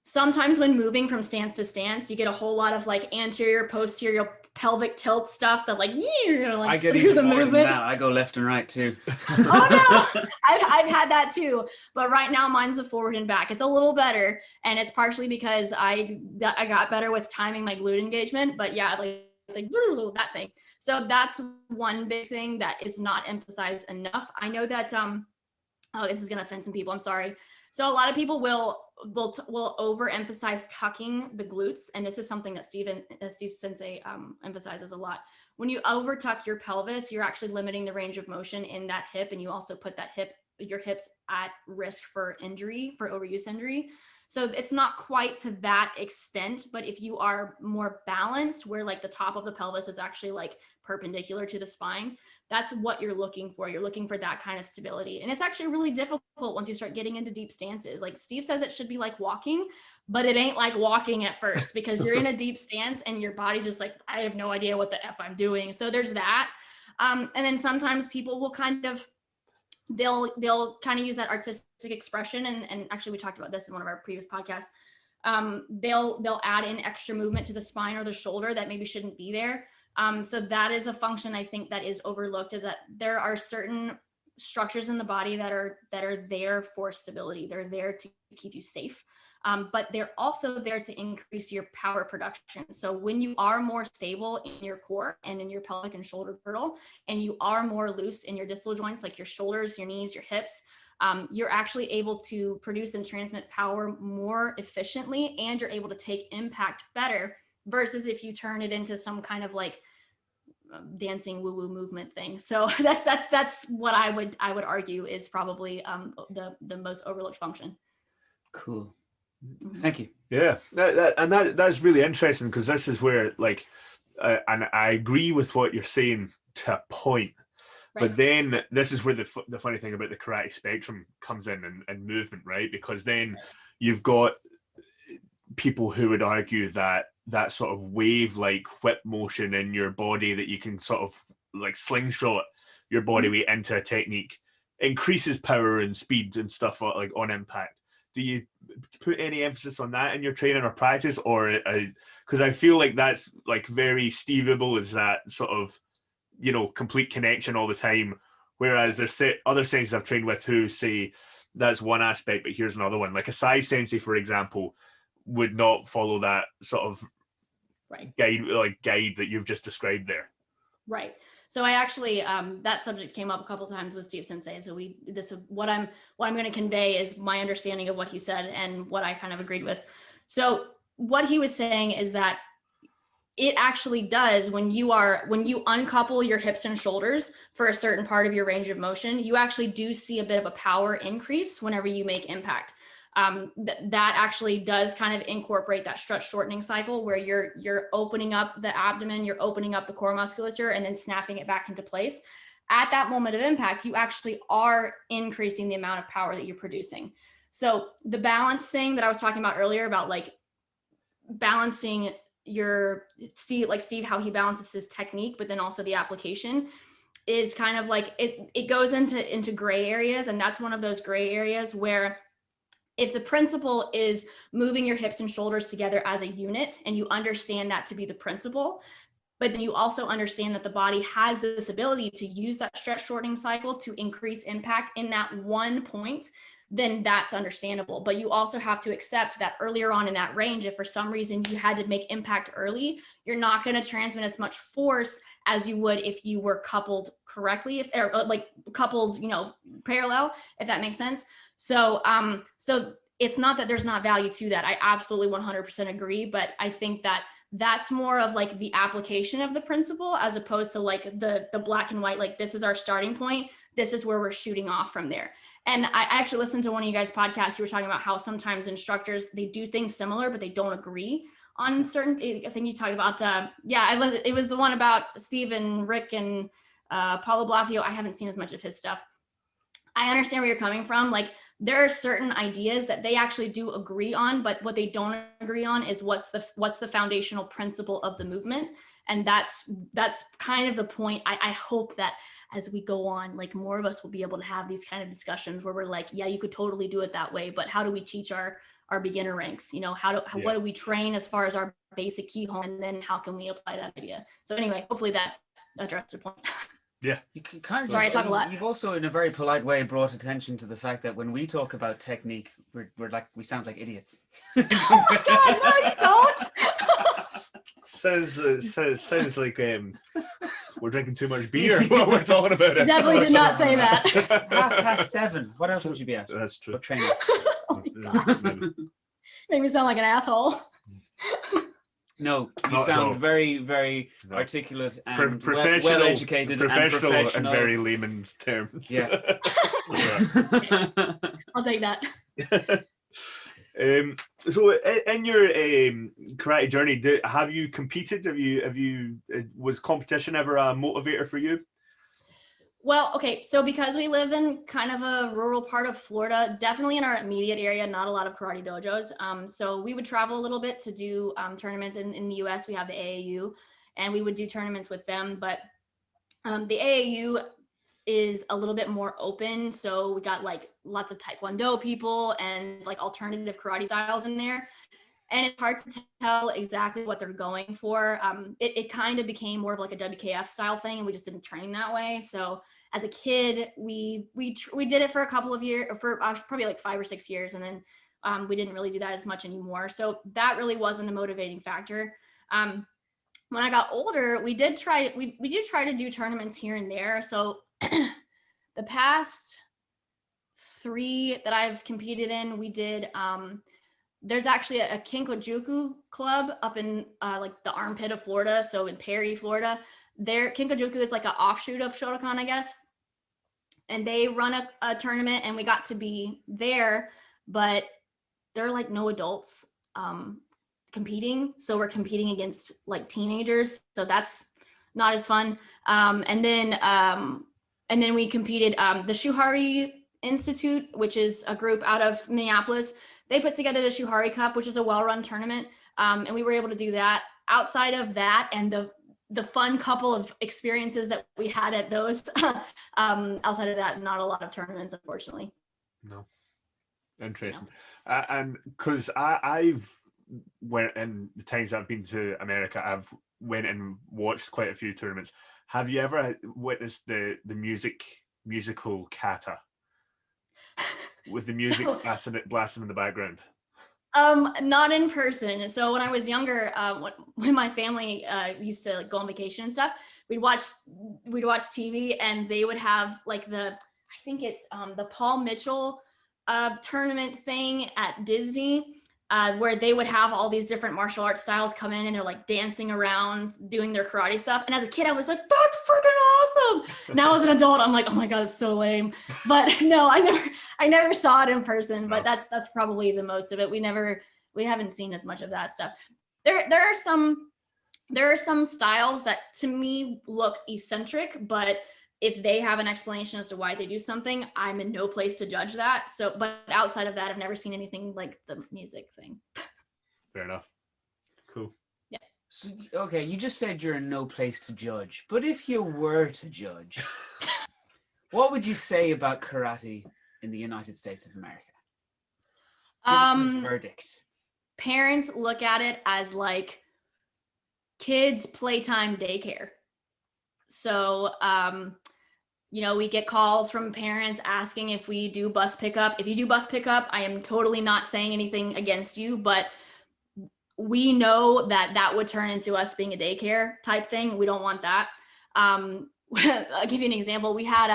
Sometimes when moving from stance to stance, you get a whole lot of like anterior, posterior, pelvic tilt stuff that like, I get through even the more than movement. that. I go left and right too. Oh no, I've had that too. But right now mine's the forward and back. It's a little better. And it's partially because I got better with timing my glute engagement. But yeah, like that thing. So that's one big thing that is not emphasized enough. I know that, oh, this is going to offend some people. I'm sorry. So a lot of people will overemphasize tucking the glutes. And this is something that Steve Sensei emphasizes a lot. When you over tuck your pelvis, you're actually limiting the range of motion in that hip. And you also put your hips at risk for injury, for overuse injury. So it's not quite to that extent, but if you are more balanced, where like the top of the pelvis is actually like perpendicular to the spine, that's what you're looking for. You're looking for that kind of stability. And it's actually really difficult once you start getting into deep stances. Like Steve says, it should be like walking, but it ain't like walking at first, because you're in a deep stance and your body's just like, I have no idea what the F I'm doing. So there's that. And then sometimes people will kind of, they'll kind of use that artistic expression. And actually we talked about this in one of our previous podcasts. They'll add in extra movement to the spine or the shoulder that maybe shouldn't be there. So that is a function I think that is overlooked, is that there are certain structures in the body that are there for stability. They're there to keep you safe. But they're also there to increase your power production. So when you are more stable in your core and in your pelvic and shoulder girdle, and you are more loose in your distal joints, like your shoulders, your knees, your hips, you're actually able to produce and transmit power more efficiently, and you're able to take impact better, versus if you turn it into some kind of like dancing woo-woo movement thing. So that's what I would argue is probably the most overlooked function. Cool. Thank you. Yeah, that's really interesting, because this is where like, and I agree with what you're saying to a point, Right. but then this is where the funny thing about the karate spectrum comes in, and movement, right? Because then you've got people who would argue that sort of wave-like whip motion in your body, that you can sort of like slingshot your body weight into a technique, increases power and speed and stuff like on impact. Do you put any emphasis on that in your training or practice, or because I feel like that's like very Steveable, is that sort of, complete connection all the time, whereas there's other senseis I've trained with who say that's one aspect, but here's another one. Like a size sensei, for example, would not follow that sort of guide that you've just described there. Right. So I actually, that subject came up a couple of times with Steve Sensei. So what I'm going to convey is my understanding of what he said and what I kind of agreed with. So what he was saying is that it actually does, when you uncouple your hips and shoulders for a certain part of your range of motion, you actually do see a bit of a power increase whenever you make impact. That actually does kind of incorporate that stretch shortening cycle, where you're opening up the abdomen, you're opening up the core musculature, and then snapping it back into place. At that moment of impact, you actually are increasing the amount of power that you're producing. So the balance thing that I was talking about earlier, about like balancing your Steve, how he balances his technique, but then also the application, is kind of like it goes into gray areas. And that's one of those gray areas where, if the principle is moving your hips and shoulders together as a unit, and you understand that to be the principle, but then you also understand that the body has this ability to use that stretch shortening cycle to increase impact in that one point, then that's understandable. But you also have to accept that earlier on in that range, if for some reason you had to make impact early, you're not going to transmit as much force as you would if you were coupled correctly, if they're like coupled, parallel, if that makes sense. So it's not that there's not value to that. I absolutely 100% agree. But I think that that's more of like the application of the principle, as opposed to like the black and white, like this is our starting point, this is where we're shooting off from there. And I actually listened to one of you guys' podcasts. You were talking about how sometimes instructors, they do things similar, but they don't agree on certain, I think you talked about, it was the one about Steve and Rick and Paulo Blafio. I haven't seen as much of his stuff. I understand where you're coming from. Like there are certain ideas that they actually do agree on, but what they don't agree on is what's the foundational principle of the movement. And that's kind of the point. I hope that as we go on, like more of us will be able to have these kind of discussions where we're like, yeah, you could totally do it that way, but how do we teach our beginner ranks? What do we train as far as our basic key home, and then how can we apply that idea? So anyway, hopefully that addressed your point. Yeah. You can kind of Sorry, I talk a lot. You've also, in a very polite way, brought attention to the fact that when we talk about technique, we sound like idiots. Oh my God, no, you don't. Sounds like we're drinking too much beer while we're talking about it. Definitely did not say that. It's 7:30. What else would you be at? That's true. What training? Oh my God. Make me sound like an asshole. No, you Not at all. sound very, very No. articulate and Professional, well educated, professional, and and professional. very layman's terms. Yeah. I'll take that. So in your karate journey, have you competed? Have you was competition ever a motivator for you? Well, okay, so because we live in kind of a rural part of Florida, definitely in our immediate area, not a lot of karate dojos. So we would travel a little bit to do tournaments in the US. We have the AAU, and we would do tournaments with them. But the AAU is a little bit more open. So we got like lots of Taekwondo people and like alternative karate styles in there. And it's hard to tell exactly what they're going for. It kind of became more of like a WKF style thing, and we just didn't train that way. So as a kid, we did it for a couple of years, for probably like 5 or 6 years, and then we didn't really do that as much anymore. So that really wasn't a motivating factor. When I got older, we do try to do tournaments here and there. So the past 3 that I've competed in, we did. There's actually a Kinkojuku club up in like the armpit of Florida. So in Perry, Florida, Kinkojuku is like an offshoot of Shotokan, I guess. And they run a tournament, and we got to be there, but there are like no adults competing. So we're competing against like teenagers. So that's not as fun. And then we competed, the Shuhari Institute, which is a group out of Minneapolis. They put together the Shuhari Cup, which is a well-run tournament. And we were able to do that. Outside of that and the fun couple of experiences that we had at those, outside of that, not a lot of tournaments, unfortunately. No. Interesting. And because I've went in the times I've been to America, I've went and watched quite a few tournaments. Have you ever witnessed the musical kata? With the music blasting in the background? Not in person. So when I was younger, when my family used to like, go on vacation and stuff, we'd watch TV, and they would have like I think it's the Paul Mitchell tournament thing at Disney, where they would have all these different martial arts styles come in, and they're like dancing around, doing their karate stuff. And as a kid, I was like, that's freaking awesome. Now as an adult, I'm like, oh my God, it's so lame. But no, I never saw it in person, but that's probably the most of it. We haven't seen as much of that stuff. There are some styles that to me look eccentric, but if they have an explanation as to why they do something, I'm in no place to judge that. So, but outside of that, I've never seen anything like the music thing. Fair enough. Cool. Yeah. So, okay, you just said you're in no place to judge, but if you were to judge, what would you say about karate in the United States of America? Give us a verdict. Parents look at it as like kids' playtime daycare. So, we get calls from parents asking if we do bus pickup. If you do bus pickup, I am totally not saying anything against you, but we know that would turn into us being a daycare type thing. We don't want that. I'll give you an example. We had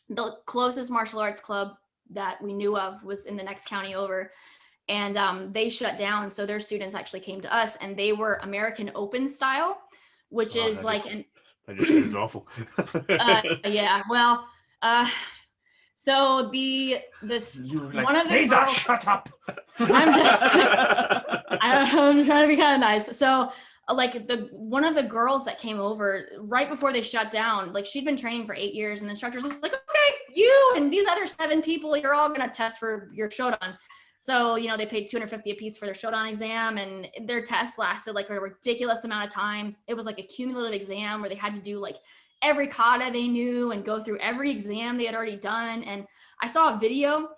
the closest martial arts club that we knew of was in the next county over, and they shut down. So their students actually came to us, and they were American Open style, which is like that just sounds awful. yeah, well, so this Like, one of the Caesar, girls, shut up. I'm trying to be kind of nice. So like one of the girls that came over right before they shut down, like she'd been training for 8 years, and the instructor's like, okay, you and these other 7 people, you're all gonna test for your Shodan. So, you know, they paid $250 a piece for their Shodan exam, and their test lasted like a ridiculous amount of time. It was like a cumulative exam where they had to do like every kata they knew and go through every exam they had already done. And I saw a video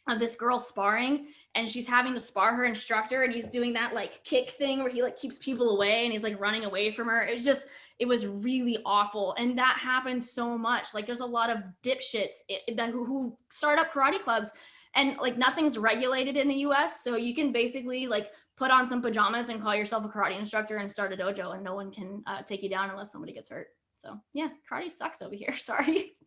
of this girl sparring, and she's having to spar her instructor, and he's doing that like kick thing where he like keeps people away and he's like running away from her. It was really awful. And that happens so much. Like there's a lot of dipshits who start up karate clubs, and like nothing's regulated in the US. So you can basically like put on some pajamas and call yourself a karate instructor and start a dojo, and no one can take you down unless somebody gets hurt. So yeah, karate sucks over here. Sorry.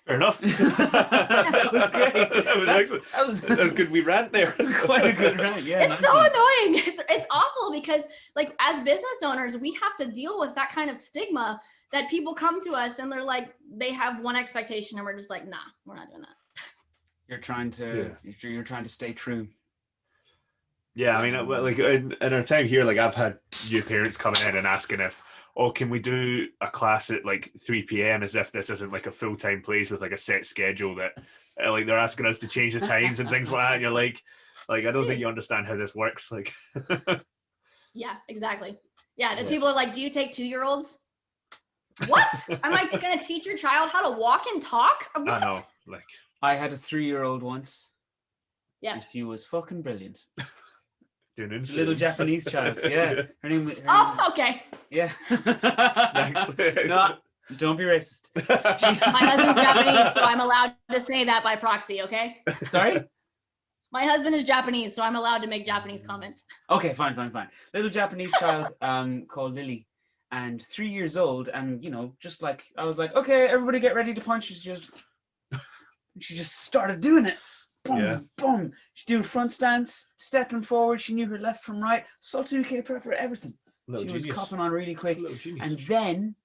Fair enough. That was great. That was excellent. That was good. We rant there. Quite a good rant. Yeah. It's so annoying. It's awful because like as business owners, we have to deal with that kind of stigma that people come to us and they're like, they have one expectation and we're just like, nah, we're not doing that. You're trying to stay true. Yeah, I mean, like in our time here, like I've had new parents coming in and asking if, oh, can we do a class at like 3 p.m. as if this isn't like a full-time place with like a set schedule that like they're asking us to change the times and things like that. And you're like I don't think you understand how this works. Like, yeah, exactly. Yeah, the people are like, do you take 2-year-olds? What? Am I going to teach your child how to walk and talk? What? I know, like. I had a 3-year-old once. Yeah. And she was fucking brilliant. Little Japanese child. Yeah. Her name. Okay. Yeah. No, don't be racist. My husband's Japanese, so I'm allowed to say that by proxy. Okay. Sorry. My husband is Japanese, so I'm allowed to make Japanese comments. Okay, fine. Little Japanese child, called Lily, and 3 years old, and you know, just like I was like, okay, everybody get ready to punch. She just started doing it. Boom, yeah. Boom. She's doing front stance, stepping forward. She knew her left from right. Saw 2K prepper, everything. Little she genius. was copping on really quick. Little genius. And then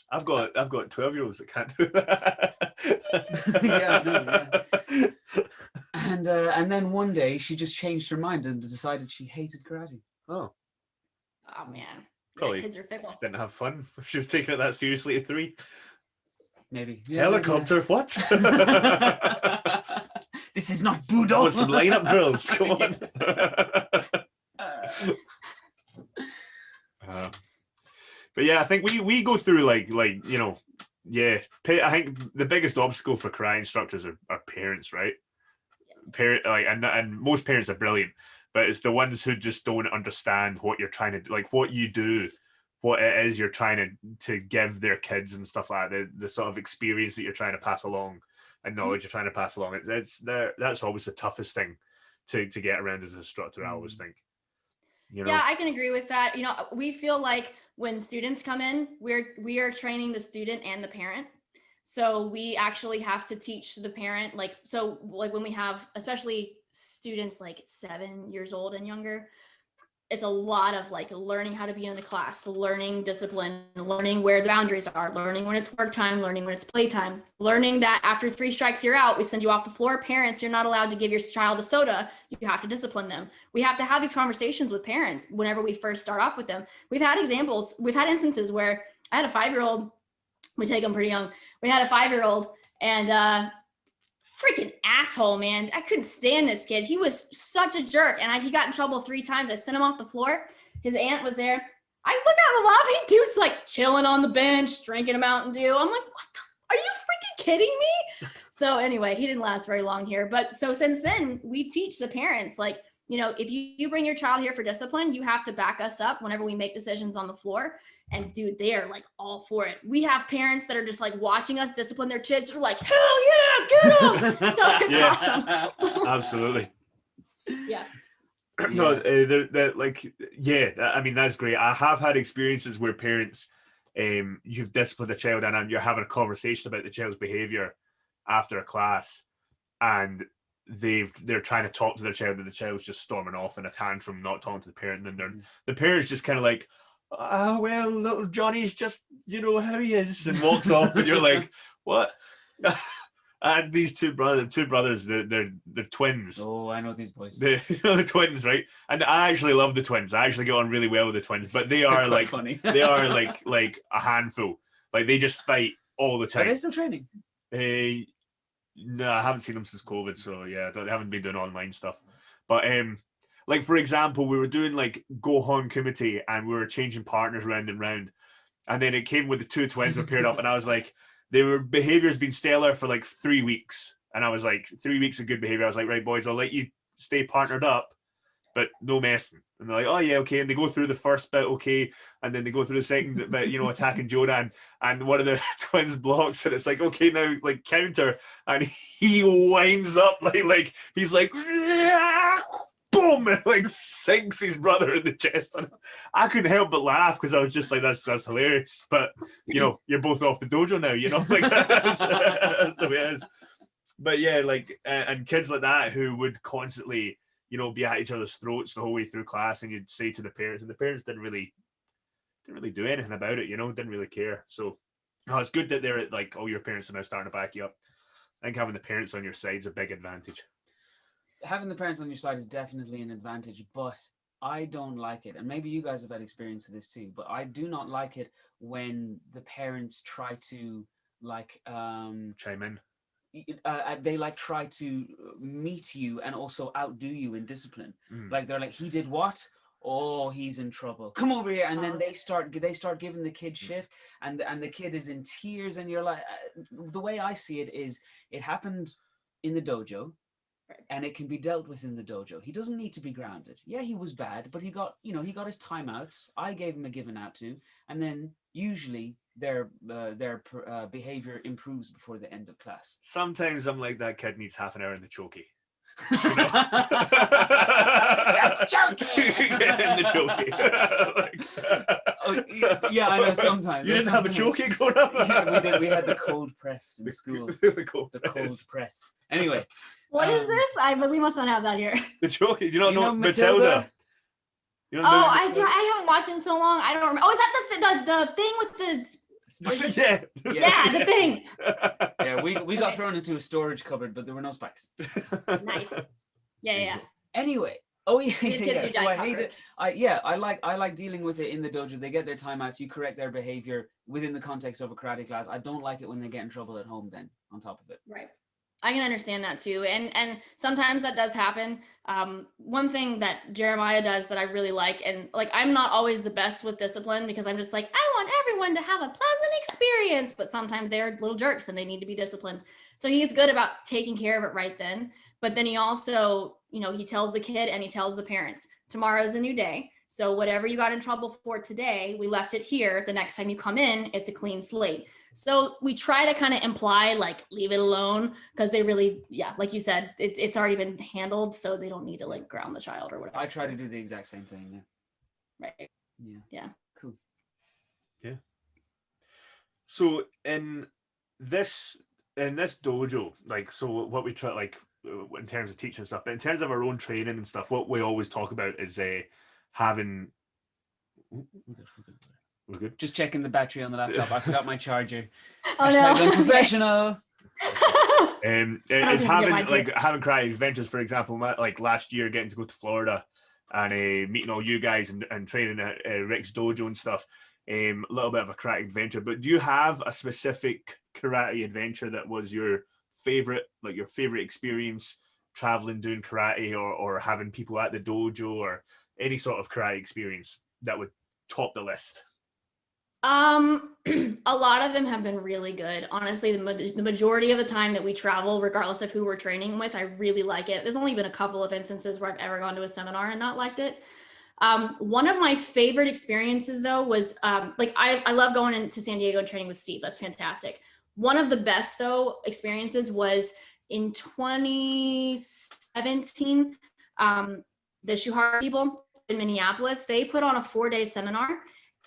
I've got 12-year-olds that can't do that. Yeah. And then one day she just changed her mind and decided she hated karate. Oh man. Probably kids are fickle. didn't have fun. She was taking it that seriously at 3. Maybe. Helicopter, Yeah. what? This is not Budo. Want some lineup drills? Come on. But yeah, I think we go through like you know, yeah. I think the biggest obstacle for karate instructors are parents, right? And most parents are brilliant, but it's the ones who just don't understand what you're trying to do, like what you do, what it is you're trying to give their kids and stuff like that, the sort of experience that you're trying to pass along and knowledge you're trying to pass along. That's always the toughest thing to get around as an instructor, I always think. You know? Yeah, I can agree with that. You know, we feel like when students come in, we are training the student and the parent. So we actually have to teach the parent, like when we have, especially students like 7 years old and younger, it's a lot of like learning how to be in the class, learning discipline, learning where the boundaries are, learning when it's work time, learning when it's playtime, learning that after 3 strikes, you're out. We send you off the floor. Parents, you're not allowed to give your child a soda. You have to discipline them. We have to have these conversations with parents whenever we first start off with them. We've had instances where I had a 5-year-old, we take them pretty young. We had a 5-year-old and freaking asshole, man. I couldn't stand this kid. He was such a jerk. And he got in trouble 3 times. I sent him off the floor. His aunt was there. I look out in the lobby. Dude's like chilling on the bench, drinking a Mountain Dew. I'm like, are you freaking kidding me? So anyway, he didn't last very long here. But so since then, we teach the parents, like, you know, if you bring your child here for discipline, you have to back us up whenever we make decisions on the floor. And dude, they are like all for it. We have parents that are just like watching us discipline their kids. They're like, hell yeah, get them. So it's awesome. Absolutely. Yeah. No, I mean, that's great. I have had experiences where parents, you've disciplined a child and you're having a conversation about the child's behavior after a class, and they're trying to talk to their child and the child's just storming off in a tantrum, not talking to the parent, and then the parent's just kind of like, well, little Johnny's just, you know how he is, and walks off, and you're like, what? And these two brothers, they're twins. Oh, I know these boys. The twins, right? And I actually love the twins. I actually get on really well with the twins, but they are like funny. they are like a handful. Like they just fight all the Are time. they still training? No, I haven't seen them since COVID, so yeah, they haven't been doing online stuff. But like for example, we were doing like Gohon Kumite, and we were changing partners round and round, and then it came with the two twins were paired up, and I was like, their behavior's been stellar for like 3 weeks, and I was like, 3 weeks of good behavior. I was like, right, boys, I'll let you stay partnered up, but no messing. And they're like, oh yeah, okay. And they go through the first bit, okay, and then they go through the second bit, you know, attacking Jonah, and one of the twins blocks, and it's like, okay, now like counter, and he winds up like he's like, boom, and like sinks his brother in the chest. And I couldn't help but laugh because I was just like, that's hilarious. But you know, you're both off the dojo now, you know, like that's the way it is. But yeah, like and kids like that who would constantly, you know, be at each other's throats the whole way through class, and you'd say to the parents, and the parents didn't really do anything about it, you know, didn't really care. So no, it's good that they're like, oh, your parents are now starting to back you up. I think having the parents on your side is a big advantage. Having the parents on your side is definitely an advantage, but I don't like it. And maybe you guys have had experience of this too, but I do not like it when the parents try to like chime in. They like try to meet you and also outdo you in discipline. Like they're like, he did what? Oh, he's in trouble. Come over here, and then they start giving the kid shit, and the kid is in tears, and you're like, the way I see it is, it happened in the dojo, and it can be dealt with in the dojo. He doesn't need to be grounded. Yeah, he was bad, but he got his timeouts. I gave him a given out to, and then usually their behavior improves before the end of class. Sometimes I'm like, that kid needs half an hour in the chokey. You know? In the chokey. Yeah, I know. Sometimes you didn't have a chokey growing up. Yeah, we did. We had the cold press in school. the cold press. Anyway, what is this? We must not have that here. The chokey. You don't know Matilda? Matilda? You don't Oh, I haven't watched in so long. I don't remember. Oh, is that the thing with the? Yeah, the thing. Yeah, we got thrown into a storage cupboard, but there were no spikes. Nice. Yeah. Anyway, oh yeah. So I hate it. I like dealing with it in the dojo. They get their timeouts. You correct their behavior within the context of a karate class. I don't like it when they get in trouble at home. Then on top of it, right. I can understand that too. And sometimes that does happen. One thing that Jeremiah does that I really like, and like, I'm not always the best with discipline because I'm just like, I want everyone to have a pleasant experience, but sometimes they're little jerks and they need to be disciplined. So he's good about taking care of it right then. But then he also, he tells the kid and he tells the parents, tomorrow's a new day. So whatever you got in trouble for today, we left it here. The next time you come in, it's a clean slate. So we try to kind of imply like, leave it alone, because they really, like you said, it's already been handled. So they don't need to like ground the child or whatever. I try to do the exact same thing. Yeah. Right. Yeah. Cool. Yeah. So in this dojo, like, so what we try, like, in terms of teaching stuff, but in terms of our own training and stuff, what we always talk about is having. We're good. Just checking the battery on the laptop. I forgot my charger. Oh no. Unprofessional. It's having karate adventures, for example. Like last year, getting to go to Florida and meeting all you guys and training at Rick's dojo and stuff. A little bit of a karate adventure. But do you have a specific karate adventure that was your favorite experience traveling doing karate, or having people at the dojo, or any sort of karate experience that would top the list? A lot of them have been really good. Honestly, the majority of the time that we travel, regardless of who we're training with, I really like it. There's only been a couple of instances where I've ever gone to a seminar and not liked it. One of my favorite experiences though was, I love going into San Diego and training with Steve. That's fantastic. One of the best though experiences was in 2017, the Shuhara people in Minneapolis, they put on a 4-day seminar.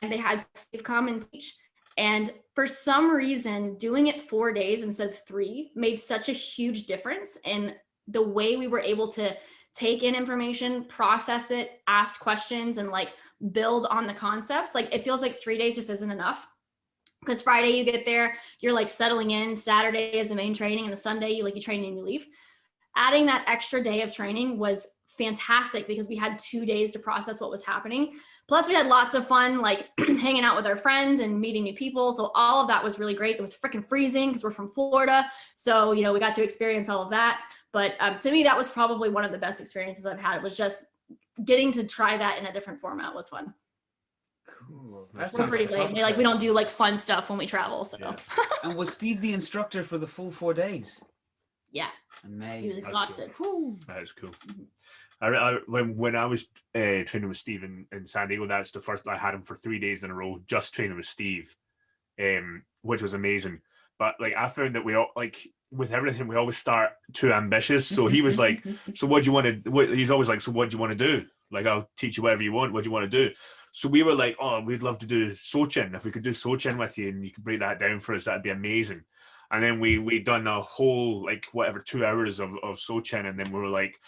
And they had Steve come and teach. And for some reason, doing it 4 days instead of 3 made such a huge difference in the way we were able to take in information, process it, ask questions, and like build on the concepts. Like, it feels like 3 days just isn't enough. because Friday you get there, you're like settling in. Saturday is the main training, and the Sunday you train and you leave. Adding that extra day of training was fantastic because we had 2 days to process what was happening. Plus we had lots of fun, like hanging out with our friends and meeting new people. So all of that was really great. It was freaking freezing because we're from Florida. So, you know, we got to experience all of that. But to me, that was probably one of the best experiences I've had. It was just getting to try that in a different format was fun. Cool. We're pretty late. Like we don't do like fun stuff when we travel. So. Yeah. And was Steve the instructor for the full 4 days? Yeah. Amazing. He was exhausted. Cool. That is cool. When I was training with Steve in San Diego, that's the first I had him for 3 days in a row, just training with Steve, which was amazing. But like I found that we all, like with everything, we always start too ambitious. So he was like, "So what do you want to?" He's always like, "So what do you want to do? Like I'll teach you whatever you want. What do you want to do?" So we were like, "Oh, we'd love to do Sochin. If we could do Sochin with you, and you could break that down for us, that'd be amazing." And then we done a whole like whatever 2 hours of Sochin, and then we were like,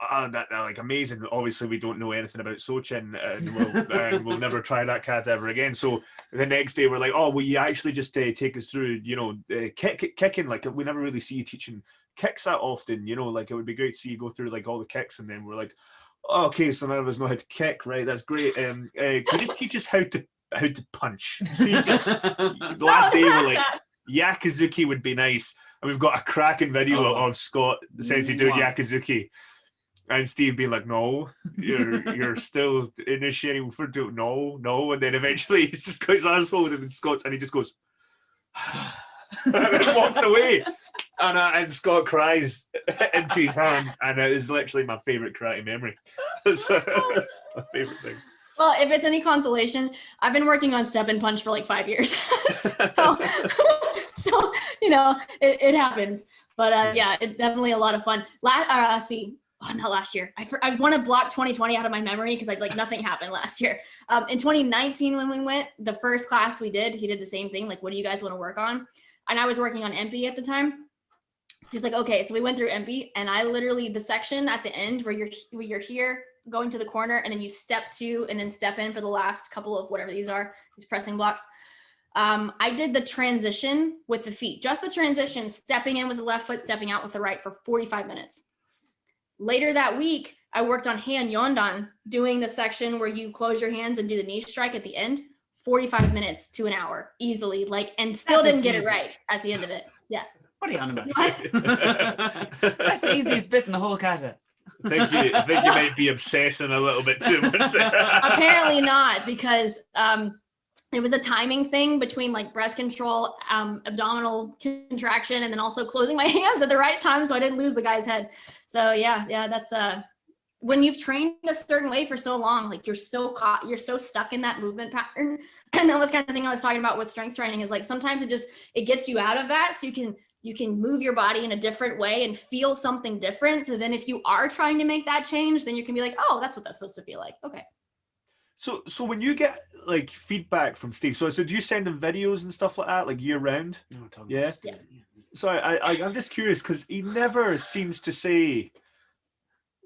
that like amazing. Obviously, we don't know anything about Sochin, and we'll never try that cat ever again. So the next day, we're like, "Oh, will you actually just take us through, you know, kicking? Like we never really see you teaching kicks that often, you know. Like it would be great to see you go through like all the kicks." And then we're like, oh, "Okay, so none of us know how to kick, right? That's great. Can you just teach us how to punch?" See, just the last day we're like, Yakuzuki would be nice, and we've got a cracking video of Scott Sensei doing Yakuzuki. And Steve being like, "No, you're still initiating for no," and then eventually he's just got his arms folded and he just goes and then walks away, and Scott cries into his hand, and it is literally my favorite karate memory. It's my favorite thing. Well, if it's any consolation, I've been working on step and punch for like 5 years, so you know it happens. But yeah, it's definitely a lot of fun. Not last year. I want to block 2020 out of my memory because like nothing happened last year. In 2019 when we went, the first class we did, he did the same thing. Like, what do you guys want to work on? And I was working on MP at the time. He's like, okay, so we went through MP, and I literally the section at the end where you're here going to the corner, and then you step 2 and then step in for the last couple of whatever these are, these pressing blocks. I did the transition with the feet, just the transition, stepping in with the left foot, stepping out with the right for 45 minutes. Later that week, I worked on Han Yondan, doing the section where you close your hands and do the knee strike at the end, 45 minutes to an hour, easily, like, and still didn't get it right at the end of it. Yeah. What are you on about? That's the easiest bit in the whole kata. I think you might be obsessing a little bit too much. Apparently not, because it was a timing thing between like breath control, abdominal contraction, and then also closing my hands at the right time so I didn't lose the guy's head. So yeah, that's when you've trained a certain way for so long, like you're so stuck in that movement pattern. And that was kind of the thing I was talking about with strength training, is like sometimes it gets you out of that, so you can move your body in a different way and feel something different. So then if you are trying to make that change, then you can be like, oh, that's what that's supposed to feel like. Okay. So when you get like feedback from Steve, so do you send him videos and stuff like that, like year round? No, yeah. So I'm just curious because he never seems to say,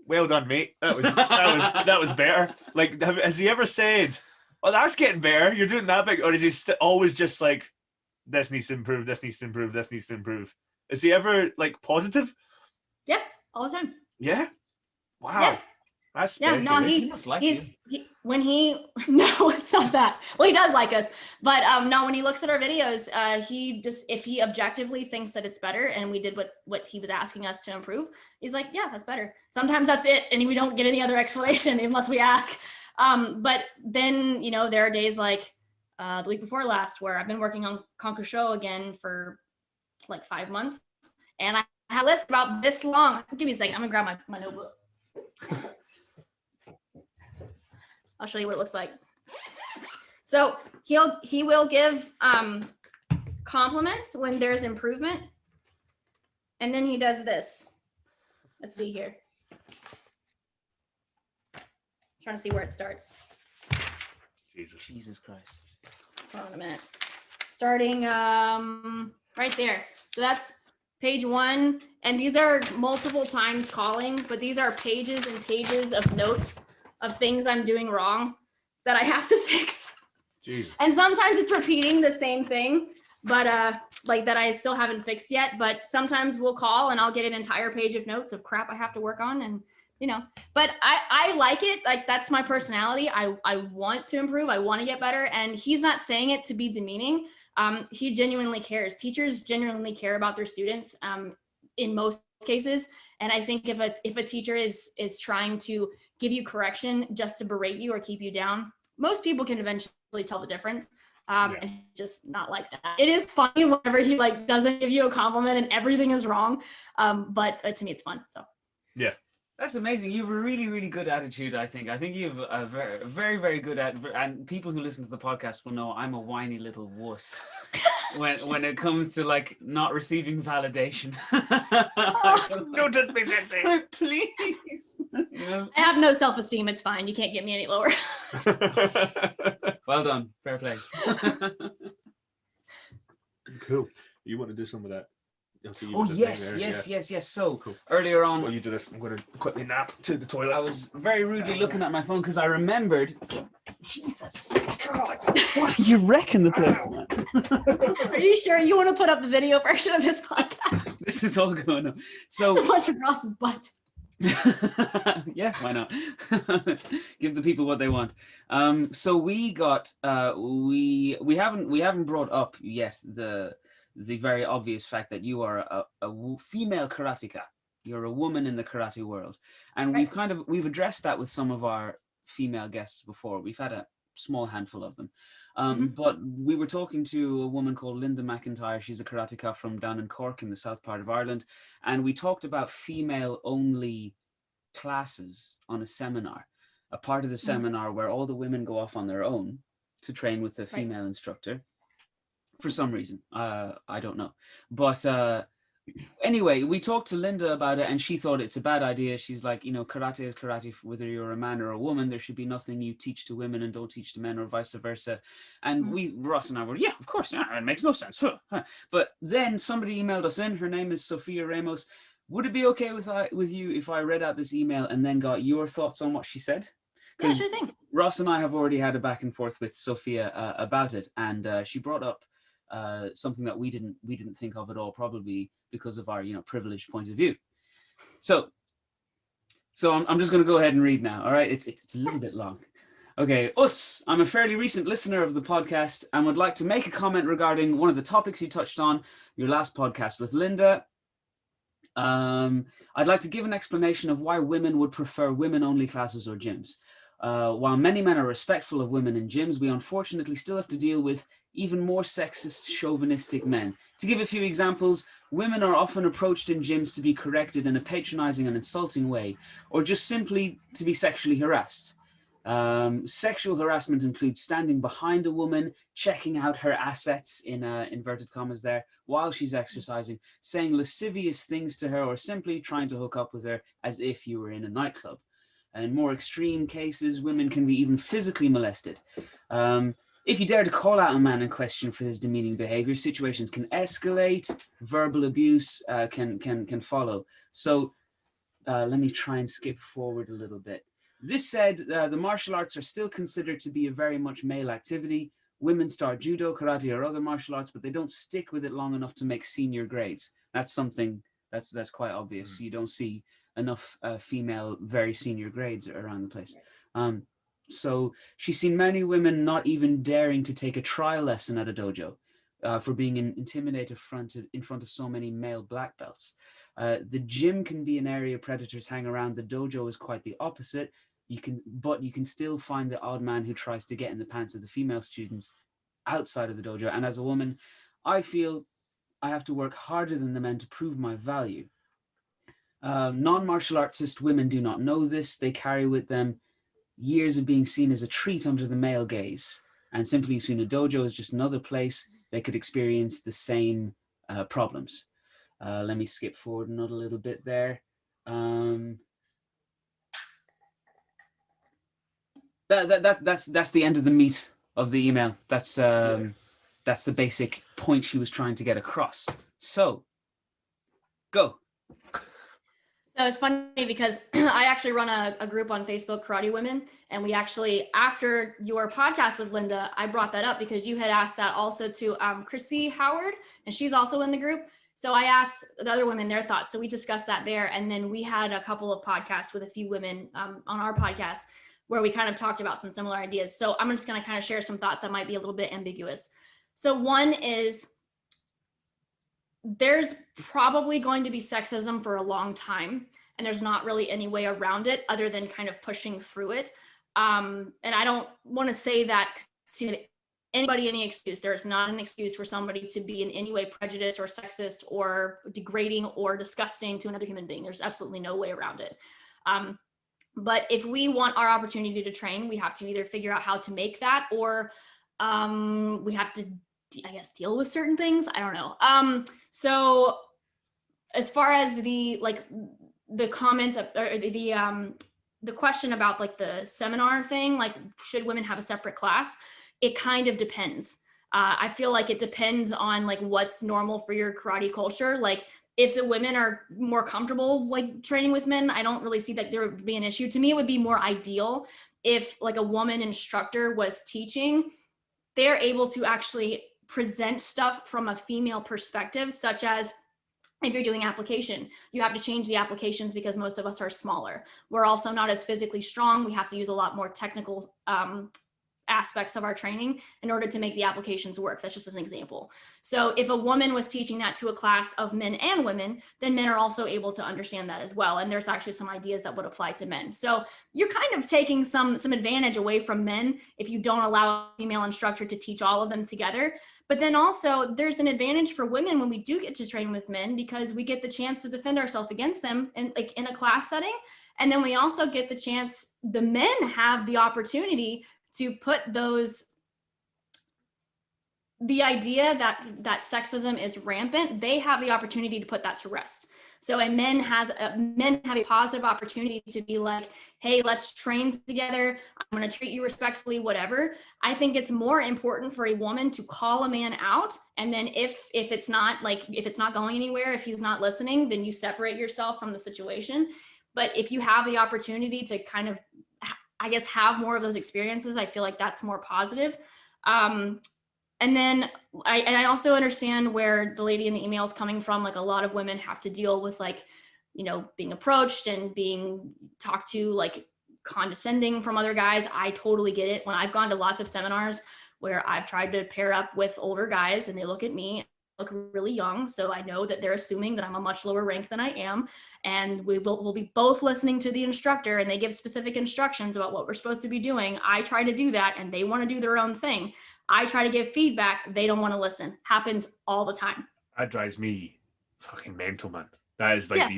"Well done, mate. That was better." Like, has he ever said, "Oh, that's getting better. You're doing that big," or is he always just like, "This needs to improve. This needs to improve. This needs to improve"? Is he ever like positive? Yeah, all the time. Yeah. Wow. Yeah. That's yeah, special. no, He must like you. no, it's not that. Well, he does like us, but no, when he looks at our videos, if he objectively thinks that it's better and we did what he was asking us to improve, he's like, yeah, that's better. Sometimes that's it, and we don't get any other explanation unless we ask. But then, you know, there are days like the week before last where I've been working on Konkusho again for like 5 months, and I have a list about this long. Give me a second. I'm gonna grab my notebook. I'll show you what it looks like. So he will give compliments when there's improvement. And then he does this. Let's see here. Trying to see where it starts. Jesus Christ. Hold on a minute. Starting right there. So that's page 1. And these are multiple times calling, but these are pages and pages of notes of things I'm doing wrong that I have to fix. Jesus. And sometimes it's repeating the same thing, but like that I still haven't fixed yet. But sometimes we'll call and I'll get an entire page of notes of crap I have to work on, and but I like it. Like, that's my personality. I want to improve. I want to get better. And he's not saying it to be demeaning. He genuinely cares. Teachers genuinely care about their students in most cases. And I think if a teacher is trying to give you correction just to berate you or keep you down, most people can eventually tell the difference. And just not like that. It is funny whenever he like doesn't give you a compliment and everything is wrong. But to me, it's fun. So Yeah. That's amazing. You have a really, really good attitude, I think. I think you have a very, very, very good and people who listen to the podcast will know I'm a whiny little wuss when it comes to like not receiving validation. No, just me, Sensei. Please. I have no self-esteem. It's fine. You can't get me any lower. Well done. Fair play. Cool. You want to do some of that? Oh, yes. So cool. Earlier on, While you do this, I'm going to quickly nap to the toilet. I was very rudely looking at my phone because I remembered. Jesus, God, what do you reckon the place, man? Are you sure you want to put up the video version of this podcast? This is all going on. So Watch Ross's butt. Yeah, why not? Give the people what they want. So we got we haven't brought up yet the very obvious fact that you are a female karateka. You're a woman in the karate world, and Right. we've addressed that with some of our female guests before. We've had a small handful of them, but we were talking to a woman called Linda McIntyre. She's a karateka from down in Cork in the south part of Ireland, and we talked about female only classes on a seminar, a part of the seminar where all the women go off on their own to train with a female instructor. For some reason, I don't know, but anyway, we talked to Linda about it, and she thought it's a bad idea. She's like, karate is karate, whether you're a man or a woman. There should be nothing you teach to women and don't teach to men, or vice versa. And Ross and I were, yeah, of course, yeah, it makes no sense. But then somebody emailed us in. Her name is Sophia Ramos. Would it be okay with you if I read out this email and then got your thoughts on what she said? Yeah, sure thing. Ross and I have already had a back and forth with Sophia about it, and she brought up something that we didn't think of at all, probably because of our privileged point of view. So I'm just going to go ahead and read now. All right, it's a little bit long. Okay, I'm a fairly recent listener of the podcast and would like to make a comment regarding one of the topics you touched on your last podcast with Linda. I'd like to give an explanation of why women would prefer women-only classes or gyms. While many men are respectful of women in gyms, we unfortunately still have to deal with even more sexist, chauvinistic men. To give a few examples, women are often approached in gyms to be corrected in a patronizing and insulting way, or just simply to be sexually harassed. Sexual harassment includes standing behind a woman, checking out her assets, in inverted commas there, while she's exercising, saying lascivious things to her, or simply trying to hook up with her as if you were in a nightclub. And in more extreme cases, women can be even physically molested. If you dare to call out a man in question for his demeaning behavior, situations can escalate, verbal abuse can follow. So let me try and skip forward a little bit. This said, the martial arts are still considered to be a very much male activity. Women start judo, karate, or other martial arts, but they don't stick with it long enough to make senior grades. That's something that's quite obvious. You don't see enough female very senior grades around the place. So she's seen many women not even daring to take a trial lesson at a dojo for being intimidated in front of so many male black belts. The gym can be an area predators hang around. The dojo is quite the opposite. But you can still find the odd man who tries to get in the pants of the female students outside of the dojo. And as a woman, I feel I have to work harder than the men to prove my value. Non-martial artist women do not know this. They carry with them years of being seen as a treat under the male gaze, and simply assume a dojo is just another place they could experience the same problems. Let me skip forward another little bit there. That's the end of the meat of the email. That's the basic point she was trying to get across. So, go. So it's funny because I actually run a group on Facebook, Karate Women. And we actually, after your podcast with Linda, I brought that up because you had asked that also to Chrissy Howard, and she's also in the group. So I asked the other women their thoughts. So we discussed that there. And then we had a couple of podcasts with a few women on our podcast where we kind of talked about some similar ideas. So I'm just going to kind of share some thoughts that might be a little bit ambiguous. So one is, there's probably going to be sexism for a long time, and there's not really any way around it other than kind of pushing through it. And I don't want to say that to anybody any excuse. There's not an excuse for somebody to be in any way prejudiced or sexist or degrading or disgusting to another human being. There's absolutely no way around it. But if we want our opportunity to train, we have to either figure out how to make that, or we have to, I guess, deal with certain things. I don't know. So as far as the comments or the question about like the seminar thing, like should women have a separate class? It kind of depends. I feel like it depends on like what's normal for your karate culture. Like if the women are more comfortable like training with men, I don't really see that there would be an issue. To me, it would be more ideal if like a woman instructor was teaching, they're able to actually present stuff from a female perspective, such as if you're doing application, you have to change the applications because most of us are smaller. We're also not as physically strong. We have to use a lot more technical aspects of our training in order to make the applications work. That's just an example. So if a woman was teaching that to a class of men and women, then men are also able to understand that as well. And there's actually some ideas that would apply to men. So you're kind of taking some advantage away from men if you don't allow a female instructor to teach all of them together. But then also there's an advantage for women when we do get to train with men, because we get the chance to defend ourselves against them in a class setting. And then we also get the chance, the men have the opportunity to put the idea that sexism is rampant, they have the opportunity to put that to rest. So men have a positive opportunity to be like, hey, let's train together. I'm going to treat you respectfully, whatever. I think it's more important for a woman to call a man out. And then if it's not going anywhere, if he's not listening, then you separate yourself from the situation. But if you have the opportunity to kind of, I guess, have more of those experiences, I feel like that's more positive. And then I also understand where the lady in the email is coming from. Like a lot of women have to deal with like, you know, being approached and being talked to like condescending from other guys. I totally get it. When I've gone to lots of seminars where I've tried to pair up with older guys and they look at me, look really young, so I know that they're assuming that I'm a much lower rank than I am, and we'll be both listening to the instructor and they give specific instructions about what we're supposed to be doing. I try to do that and they want to do their own thing. I try to give feedback, they don't want to listen. Happens all the time. That drives me fucking mental, man. That is like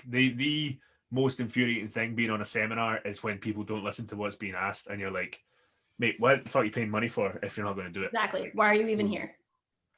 the most infuriating thing being on a seminar is when people don't listen to what's being asked and you're like, mate, what the fuck are you paying money for if you're not going to do it? Exactly. Why are you even here?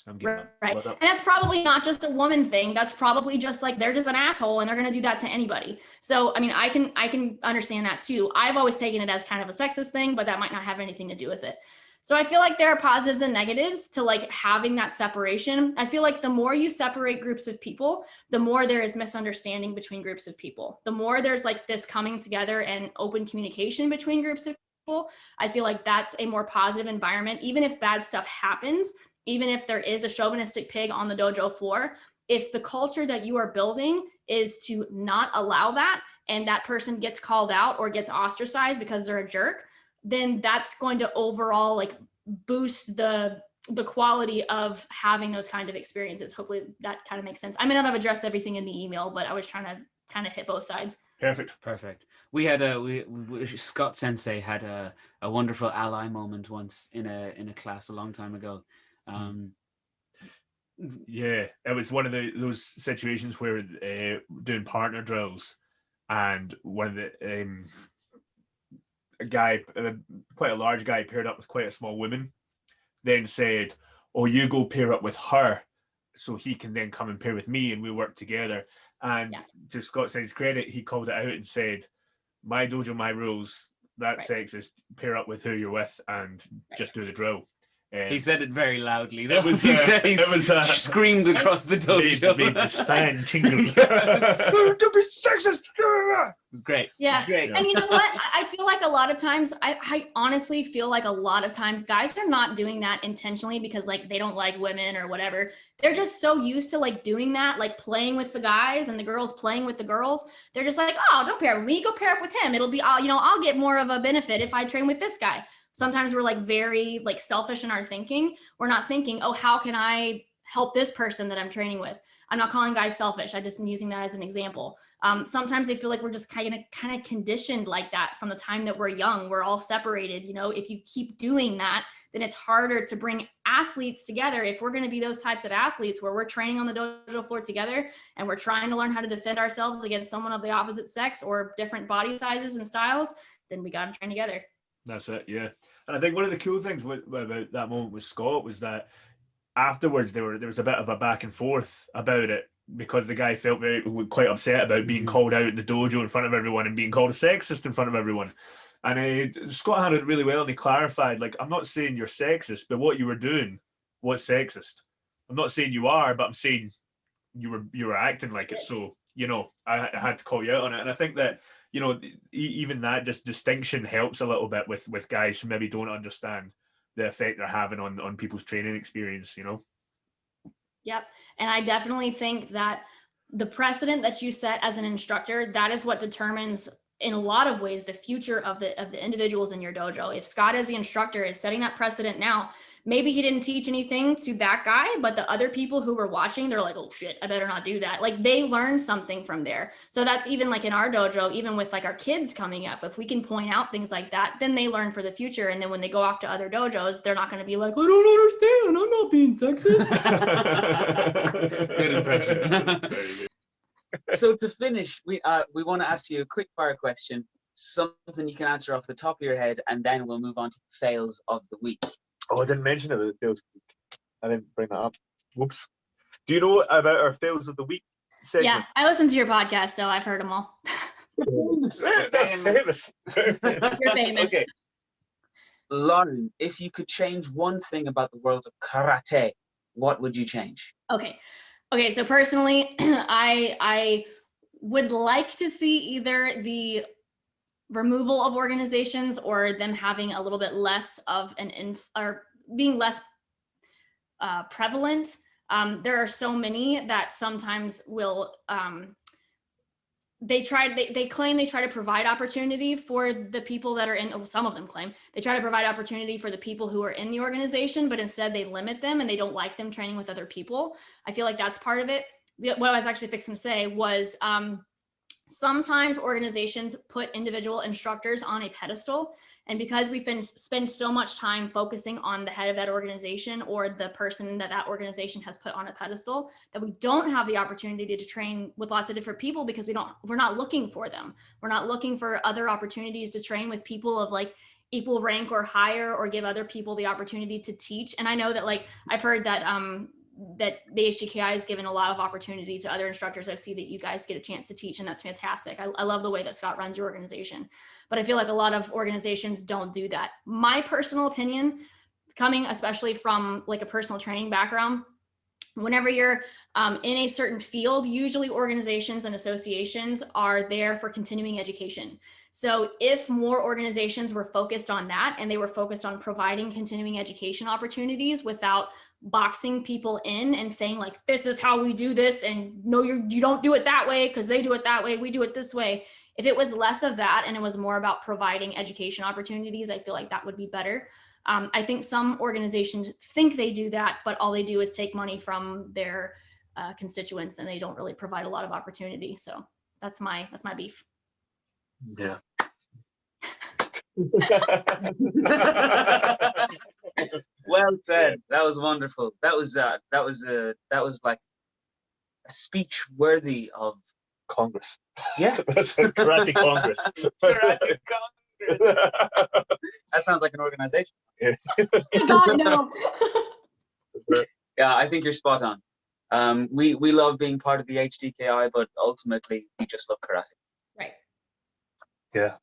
Right. And that's probably not just a woman thing. That's probably just like they're just an asshole and they're going to do that to anybody. So, I mean, I can understand that too. I've always taken it as kind of a sexist thing, but that might not have anything to do with it. So I feel like there are positives and negatives to like having that separation. I feel like the more you separate groups of people, the more there is misunderstanding between groups of people. The more there's like this coming together and open communication between groups of people, I feel like that's a more positive environment. Even if bad stuff happens, even if there is a chauvinistic pig on the dojo floor, if the culture that you are building is to not allow that and that person gets called out or gets ostracized because they're a jerk, then that's going to overall like boost the quality of having those kind of experiences. Hopefully that kind of makes sense. I may not have addressed everything in the email, but I was trying to kind of hit both sides. Perfect. We had Scott Sensei had a wonderful ally moment once in a class a long time ago. Yeah, it was one of those situations where doing partner drills, and when a guy, quite a large guy, paired up with quite a small woman, then said, "Oh, you go pair up with her, so he can then come and pair with me, and we work together." And to Scott Sensei's credit, he called it out and said, "My dojo, my rules. That's sexist. Pair up with who you're with, and just do the drill." He said it very loudly. It was, he said he it was, screamed across the dojo. made the stand tingle. Don't be sexist. It was great. Yeah. Great. And you know what? I feel like a lot of times, I honestly feel like a lot of times guys are not doing that intentionally because like they don't like women or whatever. They're just so used to like doing that, like playing with the guys and the girls playing with the girls. They're just like, oh, don't pair with me, go pair up with him. It'll be, I'll get more of a benefit if I train with this guy. Sometimes we're like very like selfish in our thinking. We're not thinking, oh, how can I help this person that I'm training with? I'm not calling guys selfish. I just am using that as an example. Sometimes they feel like we're just kind of conditioned like that from the time that we're young. We're all separated. If you keep doing that, then it's harder to bring athletes together. If we're going to be those types of athletes where we're training on the dojo floor together and we're trying to learn how to defend ourselves against someone of the opposite sex or different body sizes and styles, then we got to train together. That's it, yeah. And I think one of the cool things about that moment with Scott was that afterwards there was a bit of a back and forth about it because the guy felt quite upset about being called out in the dojo in front of everyone and being called a sexist in front of everyone. And Scott handled it really well, and he clarified, like, I'm not saying you're sexist, but what you were doing was sexist. I'm not saying you are, but I'm saying you were acting like it. So, I had to call you out on it. And I think that, even that just distinction helps a little bit with guys who maybe don't understand the effect they're having on people's training experience, Yep. And I definitely think that the precedent that you set as an instructor, that is what determines in a lot of ways the future of the individuals in your dojo. If Scott as the instructor is setting that precedent now, maybe he didn't teach anything to that guy, but the other people who were watching, they're like, oh shit, I better not do that. Like they learned something from there. So that's even like in our dojo, even with like our kids coming up, if we can point out things like that, then they learn for the future. And then when they go off to other dojos, they're not going to be like, I don't understand, I'm not being sexist. Good impression. So to finish, we want to ask you a quick fire question, something you can answer off the top of your head, and then we'll move on to the fails of the week. Oh, I didn't mention it with the fails of the week. I didn't bring that up. Whoops. Do you know about our fails of the week segment? Yeah, I listen to your podcast, so I've heard them all. Famous. You're famous. Okay. Lauren, if you could change one thing about the world of karate, what would you change? Okay, so personally, I would like to see either the removal of organizations or them having a little bit less of or being less prevalent. There are so many that sometimes will they claim they try to provide opportunity for the people that are in, some of them claim they try to provide opportunity for the people who are in the organization, but instead they limit them and they don't like them training with other people. I feel like that's part of it. What I was actually fixing to say was sometimes organizations put individual instructors on a pedestal, and because we spend so much time focusing on the head of that organization or the person that organization has put on a pedestal, that we don't have the opportunity to train with lots of different people because we're not looking for them. We're not looking for other opportunities to train with people of like equal rank or higher, or give other people the opportunity to teach. And I know that like I've heard that that the HDKI has given a lot of opportunity to other instructors. I see that you guys get a chance to teach, and that's fantastic. I love the way that Scott runs your organization, but I feel like a lot of organizations don't do that. My personal opinion, coming especially from like a personal training background, whenever you're in a certain field, usually organizations and associations are there for continuing education. So if more organizations were focused on that and they were focused on providing continuing education opportunities without boxing people in and saying like, this is how we do this, and no, you don't do it that way because they do it that way, we do it this way. If it was less of that and it was more about providing education opportunities, I feel like that would be better. I think some organizations think they do that, but all they do is take money from their constituents and they don't really provide a lot of opportunity. So that's my beef. Yeah. Well said. That was wonderful. That was like a speech worthy of Congress. Yeah. That's a karate Congress. Karate Congress. That sounds like an organization. Yeah. God, no. Yeah, I think you're spot on. We love being part of the HDKI, but ultimately we just love karate. Right. Yeah.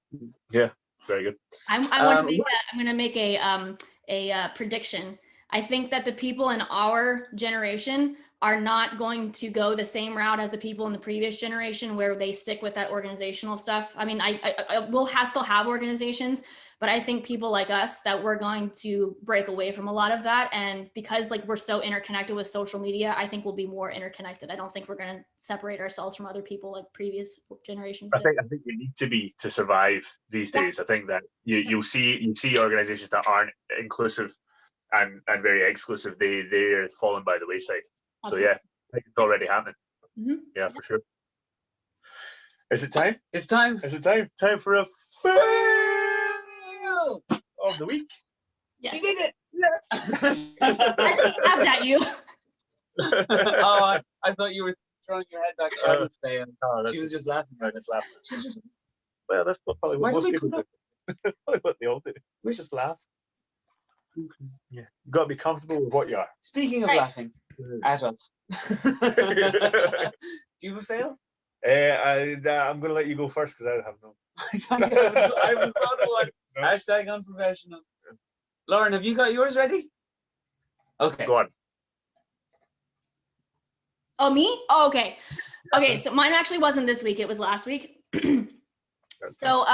Very good. I'm going to make a prediction. I think that the people in our generation are not going to go the same route as the people in the previous generation where they stick with that organizational stuff. I mean, I will still have organizations, but I think people like us that we're going to break away from a lot of that. And because like we're so interconnected with social media, I think we'll be more interconnected. I don't think we're going to separate ourselves from other people like previous generations did. I think you need to be to survive these days. I think that you'll see organizations that aren't inclusive and very exclusive, they're falling by the wayside. Absolutely. So yeah, I think it's already happening. Mhm. Yeah, for sure. Is it time? It's time. Is it time? Time for a fail of the week. Yes. She did it. Yes. I just laughed at you. Oh, I thought you were throwing your head back. She didn't fail. Oh, She was just laughing I at just us. laughed. She just, Well, that's probably Why what do most we people put do. That's probably what they all do. We're Just laugh. Yeah, you got to be comfortable with what you are. Speaking of Right. laughing at us, do you have a fail? I'm going to let you go first because I have no. I haven't thought of one. No. Hashtag unprofessional. Lauren, have you got yours ready? Okay. Go on. Oh, me? Oh, okay. Okay, so mine actually wasn't this week. It was last week. So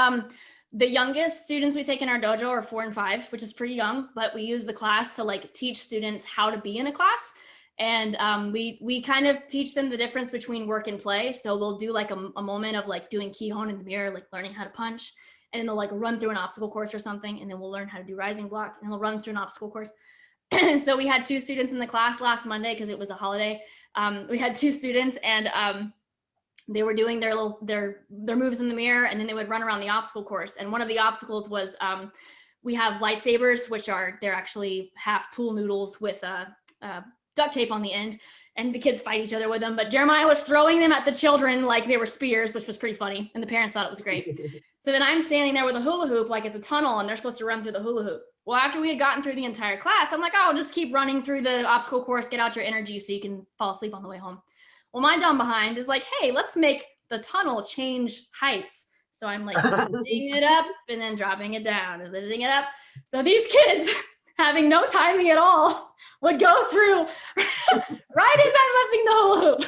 the youngest students we take in our dojo are 4 and 5, which is pretty young, but we use the class to like teach students how to be in a class. And we kind of teach them the difference between work and play. So we'll do like a moment of like doing Kihon in the mirror, like learning how to punch, and then they'll like run through an obstacle course or something. And then we'll learn how to do rising block, and they'll run through an obstacle course. So we had 2 students in the class last Monday because it was a holiday. We had 2 students, and they were doing their moves in the mirror, and then they would run around the obstacle course. And one of the obstacles was we have lightsabers, which they're actually half pool noodles with duct tape on the end, and the kids fight each other with them. But Jeremiah was throwing them at the children like they were spears, which was pretty funny, and the parents thought it was great. So then I'm standing there with a hula hoop like it's a tunnel, and they're supposed to run through the hula hoop. Well, after we had gotten through the entire class, I'm like, oh, I'll just keep running through the obstacle course, get out your energy so you can fall asleep on the way home. Well, my dumb behind is like, hey, let's make the tunnel change heights. So I'm like lifting it up and then dropping it down and lifting it up. So these kids, having no timing at all, would go through right as I'm lifting the hula hoop.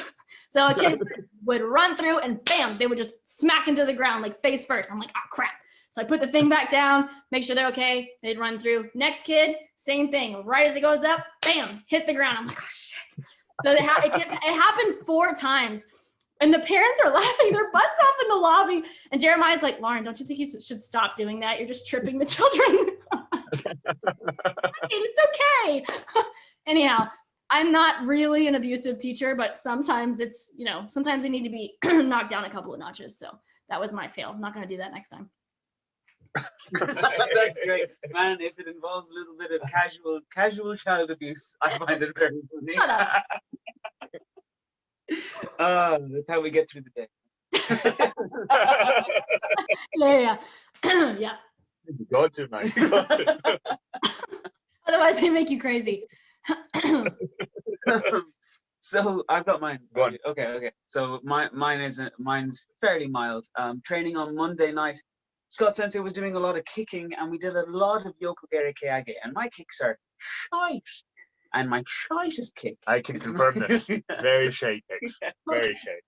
So a kid would run through and bam, they would just smack into the ground like face first. I'm like, oh crap. So I put the thing back down, make sure they're okay. They'd run through. Next kid, same thing. Right as it goes up, bam, hit the ground. I'm like, oh shit. So it happened 4 times. And the parents are laughing their butts off in the lobby. And Jeremiah's like, Lauren, don't you think you should stop doing that? You're just tripping the children. It's okay. Anyhow, I'm not really an abusive teacher, but sometimes it's, sometimes they need to be knocked down a couple of notches. So that was my fail. I'm not going to do that next time. That's great, man. If it involves a little bit of casual child abuse, I find it very funny. That's how we get through the day. Yeah. Yeah. You got to, man. You got to. Otherwise, they make you crazy. So I've got mine. Go on. Okay. So mine's fairly mild. Training on Monday night, Scott Sensei was doing a lot of kicking, and we did a lot of Yokogeri Keage, and my kicks are shite. And my shitest kick. I can confirm this. Very shy kicks. Very shy.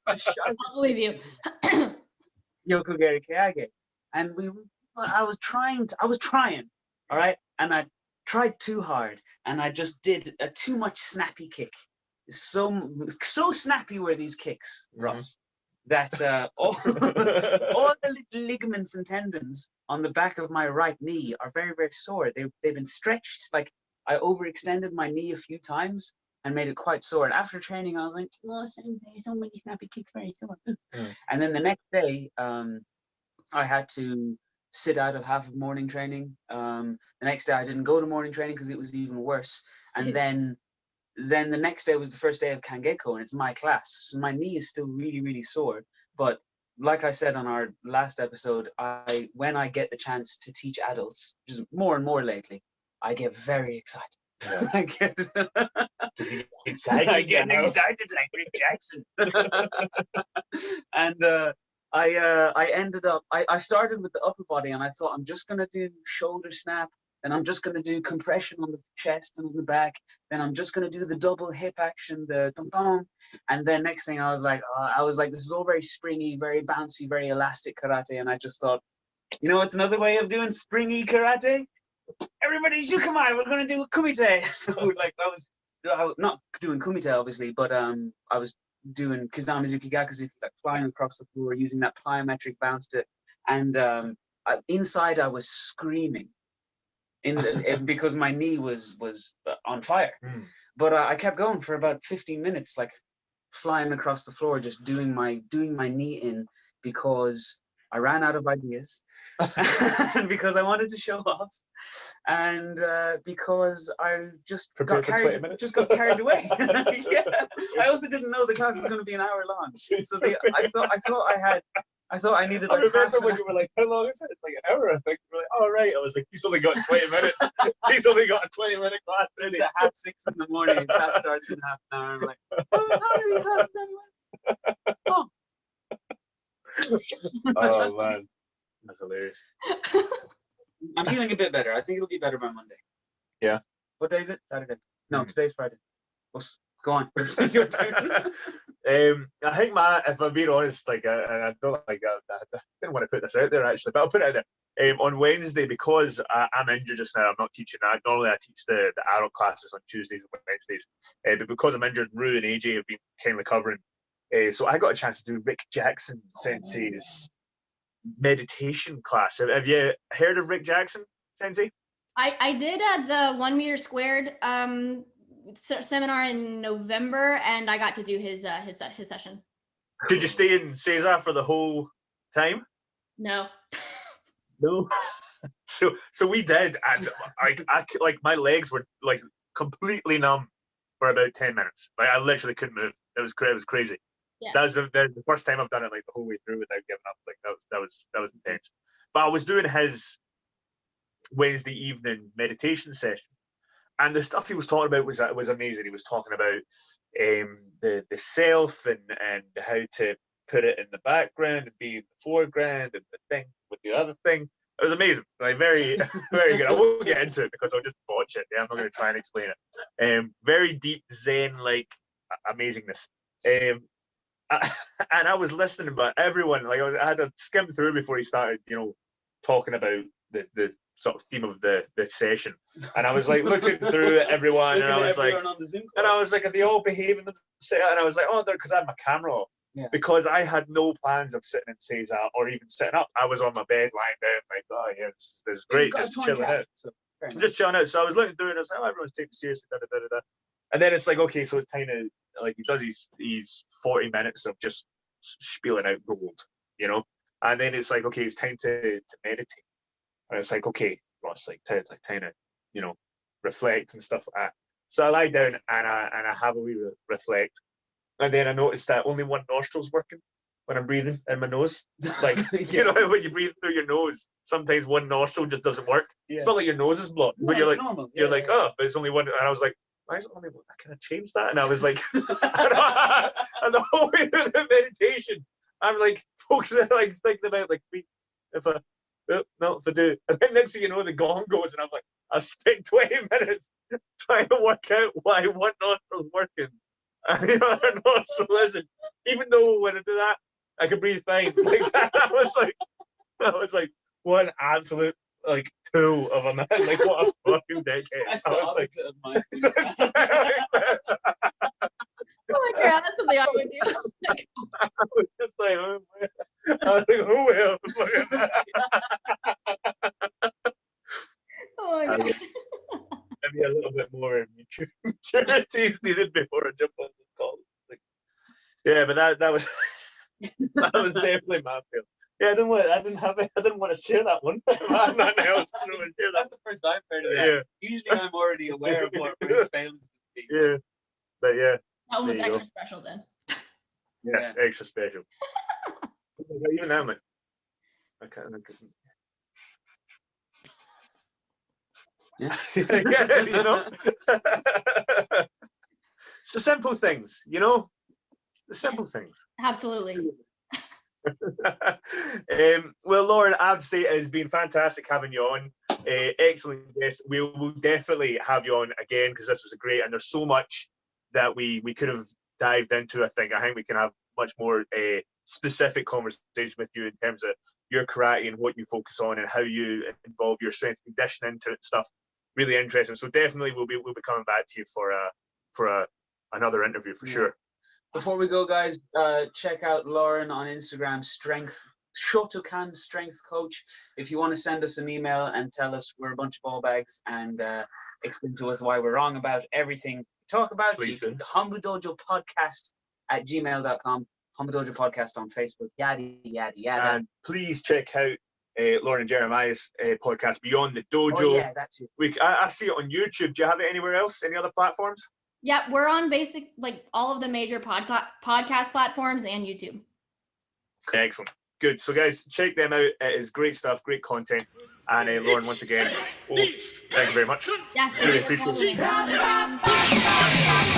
My shitest I'll believe you. Yokogeri Keage. And I was trying, all right? And I tried too hard, and I just did a too much snappy kick. So snappy were these kicks, Ross, that all the little ligaments and tendons on the back of my right knee are very, very sore. They've been stretched. Like, I overextended my knee a few times and made it quite sore. And after training, I was like, oh, so many snappy kicks, very sore. And then the next day, I had to sit out of half of morning training. The next day, I didn't go to morning training because it was even worse. And then the next day was the first day of Kangeko, and it's my class. So my knee is still really, really sore. But like I said on our last episode, when I get the chance to teach adults, which is more and more lately, I get very excited. Yeah. I get excited. I get excited like Rick Jackson. And I ended up, I started with the upper body, and I thought I'm just going to do shoulder snap, then I'm just going to do compression on the chest and on the back, then I'm just going to do the double hip action, the tom-tom, and then next thing I was like, this is all very springy, very bouncy, very elastic karate, and I just thought, you know, it's another way of doing springy karate. Everybody should come on, we're going to do a kumite. So like I was not doing kumite obviously, but I was doing kizamizuki, gakuzuki, like flying across the floor using that plyometric bounce to, and inside I was screaming because my knee was on fire. But I kept going for about 15 minutes, like flying across the floor, just doing my knee in, because I ran out of ideas and because I wanted to show off, and because I just got carried away. Yeah. I also didn't know the class was going to be an hour long, so I thought I needed. Like, I remember when you were like, "How long is it?" It's like an hour. I think you were like, "Oh right." I was like, "He's only got 20 minutes. He's only got a 20-minute class." It's at 6:30 in the morning, and class starts in half an hour. I'm like, "Oh, how many classes anyway?" Oh. Oh man, that's hilarious. I'm feeling a bit better. I think it'll be better by Monday. Yeah. What day is it? Saturday. No, today's Friday. Go on. Your turn. I think if I'm being honest, like, and I don't like, I didn't want to put this out there actually, but I'll put it out there. On Wednesday, because I'm injured just now, I'm not teaching that. Normally I teach the adult classes on Tuesdays and Wednesdays, but because I'm injured, Rue and AJ have been kindly covering. So I got a chance to do Rick Jackson Sensei's meditation class. Have you heard of Rick Jackson, Sensei? I did at the 1 meter squared seminar in November, and I got to do his session. Did you stay in Cesar for the whole time? No. No. So we did, and I like my legs were like completely numb for about 10 minutes. Like I literally couldn't move. It was crazy. Yeah. That was the first time I've done it like the whole way through without giving up. Like that was intense. But I was doing his Wednesday evening meditation session, and the stuff he was talking about was amazing. He was talking about the self and how to put it in the background and be in the foreground and the thing with the other thing. It was amazing. Like very very good. I won't get into it because I'll just watch it. Yeah, I'm not going to try and explain it. Very deep Zen like amazingness. And I was listening, but everyone, like I had to skim through before he started, talking about the sort of theme of the session, and I was like looking through at everyone, and I was like, are they all behaving themselves? And I was like, oh, because I had my camera off, because I had no plans of sitting in Cesar or even sitting up. I was on my bed lying down, like, oh yeah, this is great, just chilling out. I'm just chilling out. So I was looking through, and I was like, oh, everyone's taking it seriously, da, da, da, da. And then it's like, okay, so it's kind of like he does these 40 minutes of just spieling out gold, and then it's like, okay, it's time to meditate. And it's like, okay, well, it's like time to, reflect and stuff like that. So I lie down and I have a wee reflect, and then I noticed that only one nostril's working when I'm breathing in my nose. Like, when you breathe through your nose, sometimes one nostril just doesn't work. Yeah. It's not like your nose is blocked, but you're like, normal. You're like, oh, but it's only one. And I was like, why is it only one? Can I change that? And I was like, and the whole way through the meditation, I'm like focusing, like thinking about like if I do, and then next thing you know, the gong goes, and I'm like, I spent 20 minutes trying to work out why one nostril's working and the other nostril isn't. Even though when I do that, I can breathe fine. Like that was like one absolute like tool of a man. Like what a fucking dickhead. That's the opposite of my Oh my god, that's something I would do. I was just like, oh well. Oh my god. Maybe a little bit more maturity is needed before I jump on this call. Like, yeah, but that was that was definitely my fail. Yeah, I didn't want to share that one. I'm not else. I don't want to share that. That's the first I've heard of that. Yeah. Usually I'm already aware of what his fails would be. Yeah, but yeah. That was extra special then. Yeah, extra special. Even now, man. I can't. Yeah. It's the simple things, the simple things. Absolutely. Well, Lauren, I have to say it has been fantastic having you on. Excellent guest. We'll definitely have you on again because this was great, and there's so much that we could have dived into. I think we can have much more specific conversation with you in terms of your karate and what you focus on and how you involve your strength and conditioning into it and stuff. Really interesting. So definitely we'll be coming back to you for another interview for sure. Before we go, guys, check out Lauren on Instagram, Shotokan Strength Coach. If you want to send us an email and tell us we're a bunch of ball bags and explain to us why we're wrong about everything we talk about, Please you can Hombu Dojo Podcast at gmail.com, Hombu Dojo Podcast on Facebook, yada, yada, yada. And please check out Lauren and Jeremiah's podcast, Beyond the Dojo. Oh, yeah, that's it. I see it on YouTube. Do you have it anywhere else? Any other platforms? Yep, we're on all of the major podcast platforms and YouTube. Excellent. Good. So, guys, check them out. It is great stuff, great content. And Lauren, once again, thank you very much. Yes, Really thank you for appreciate it. having me.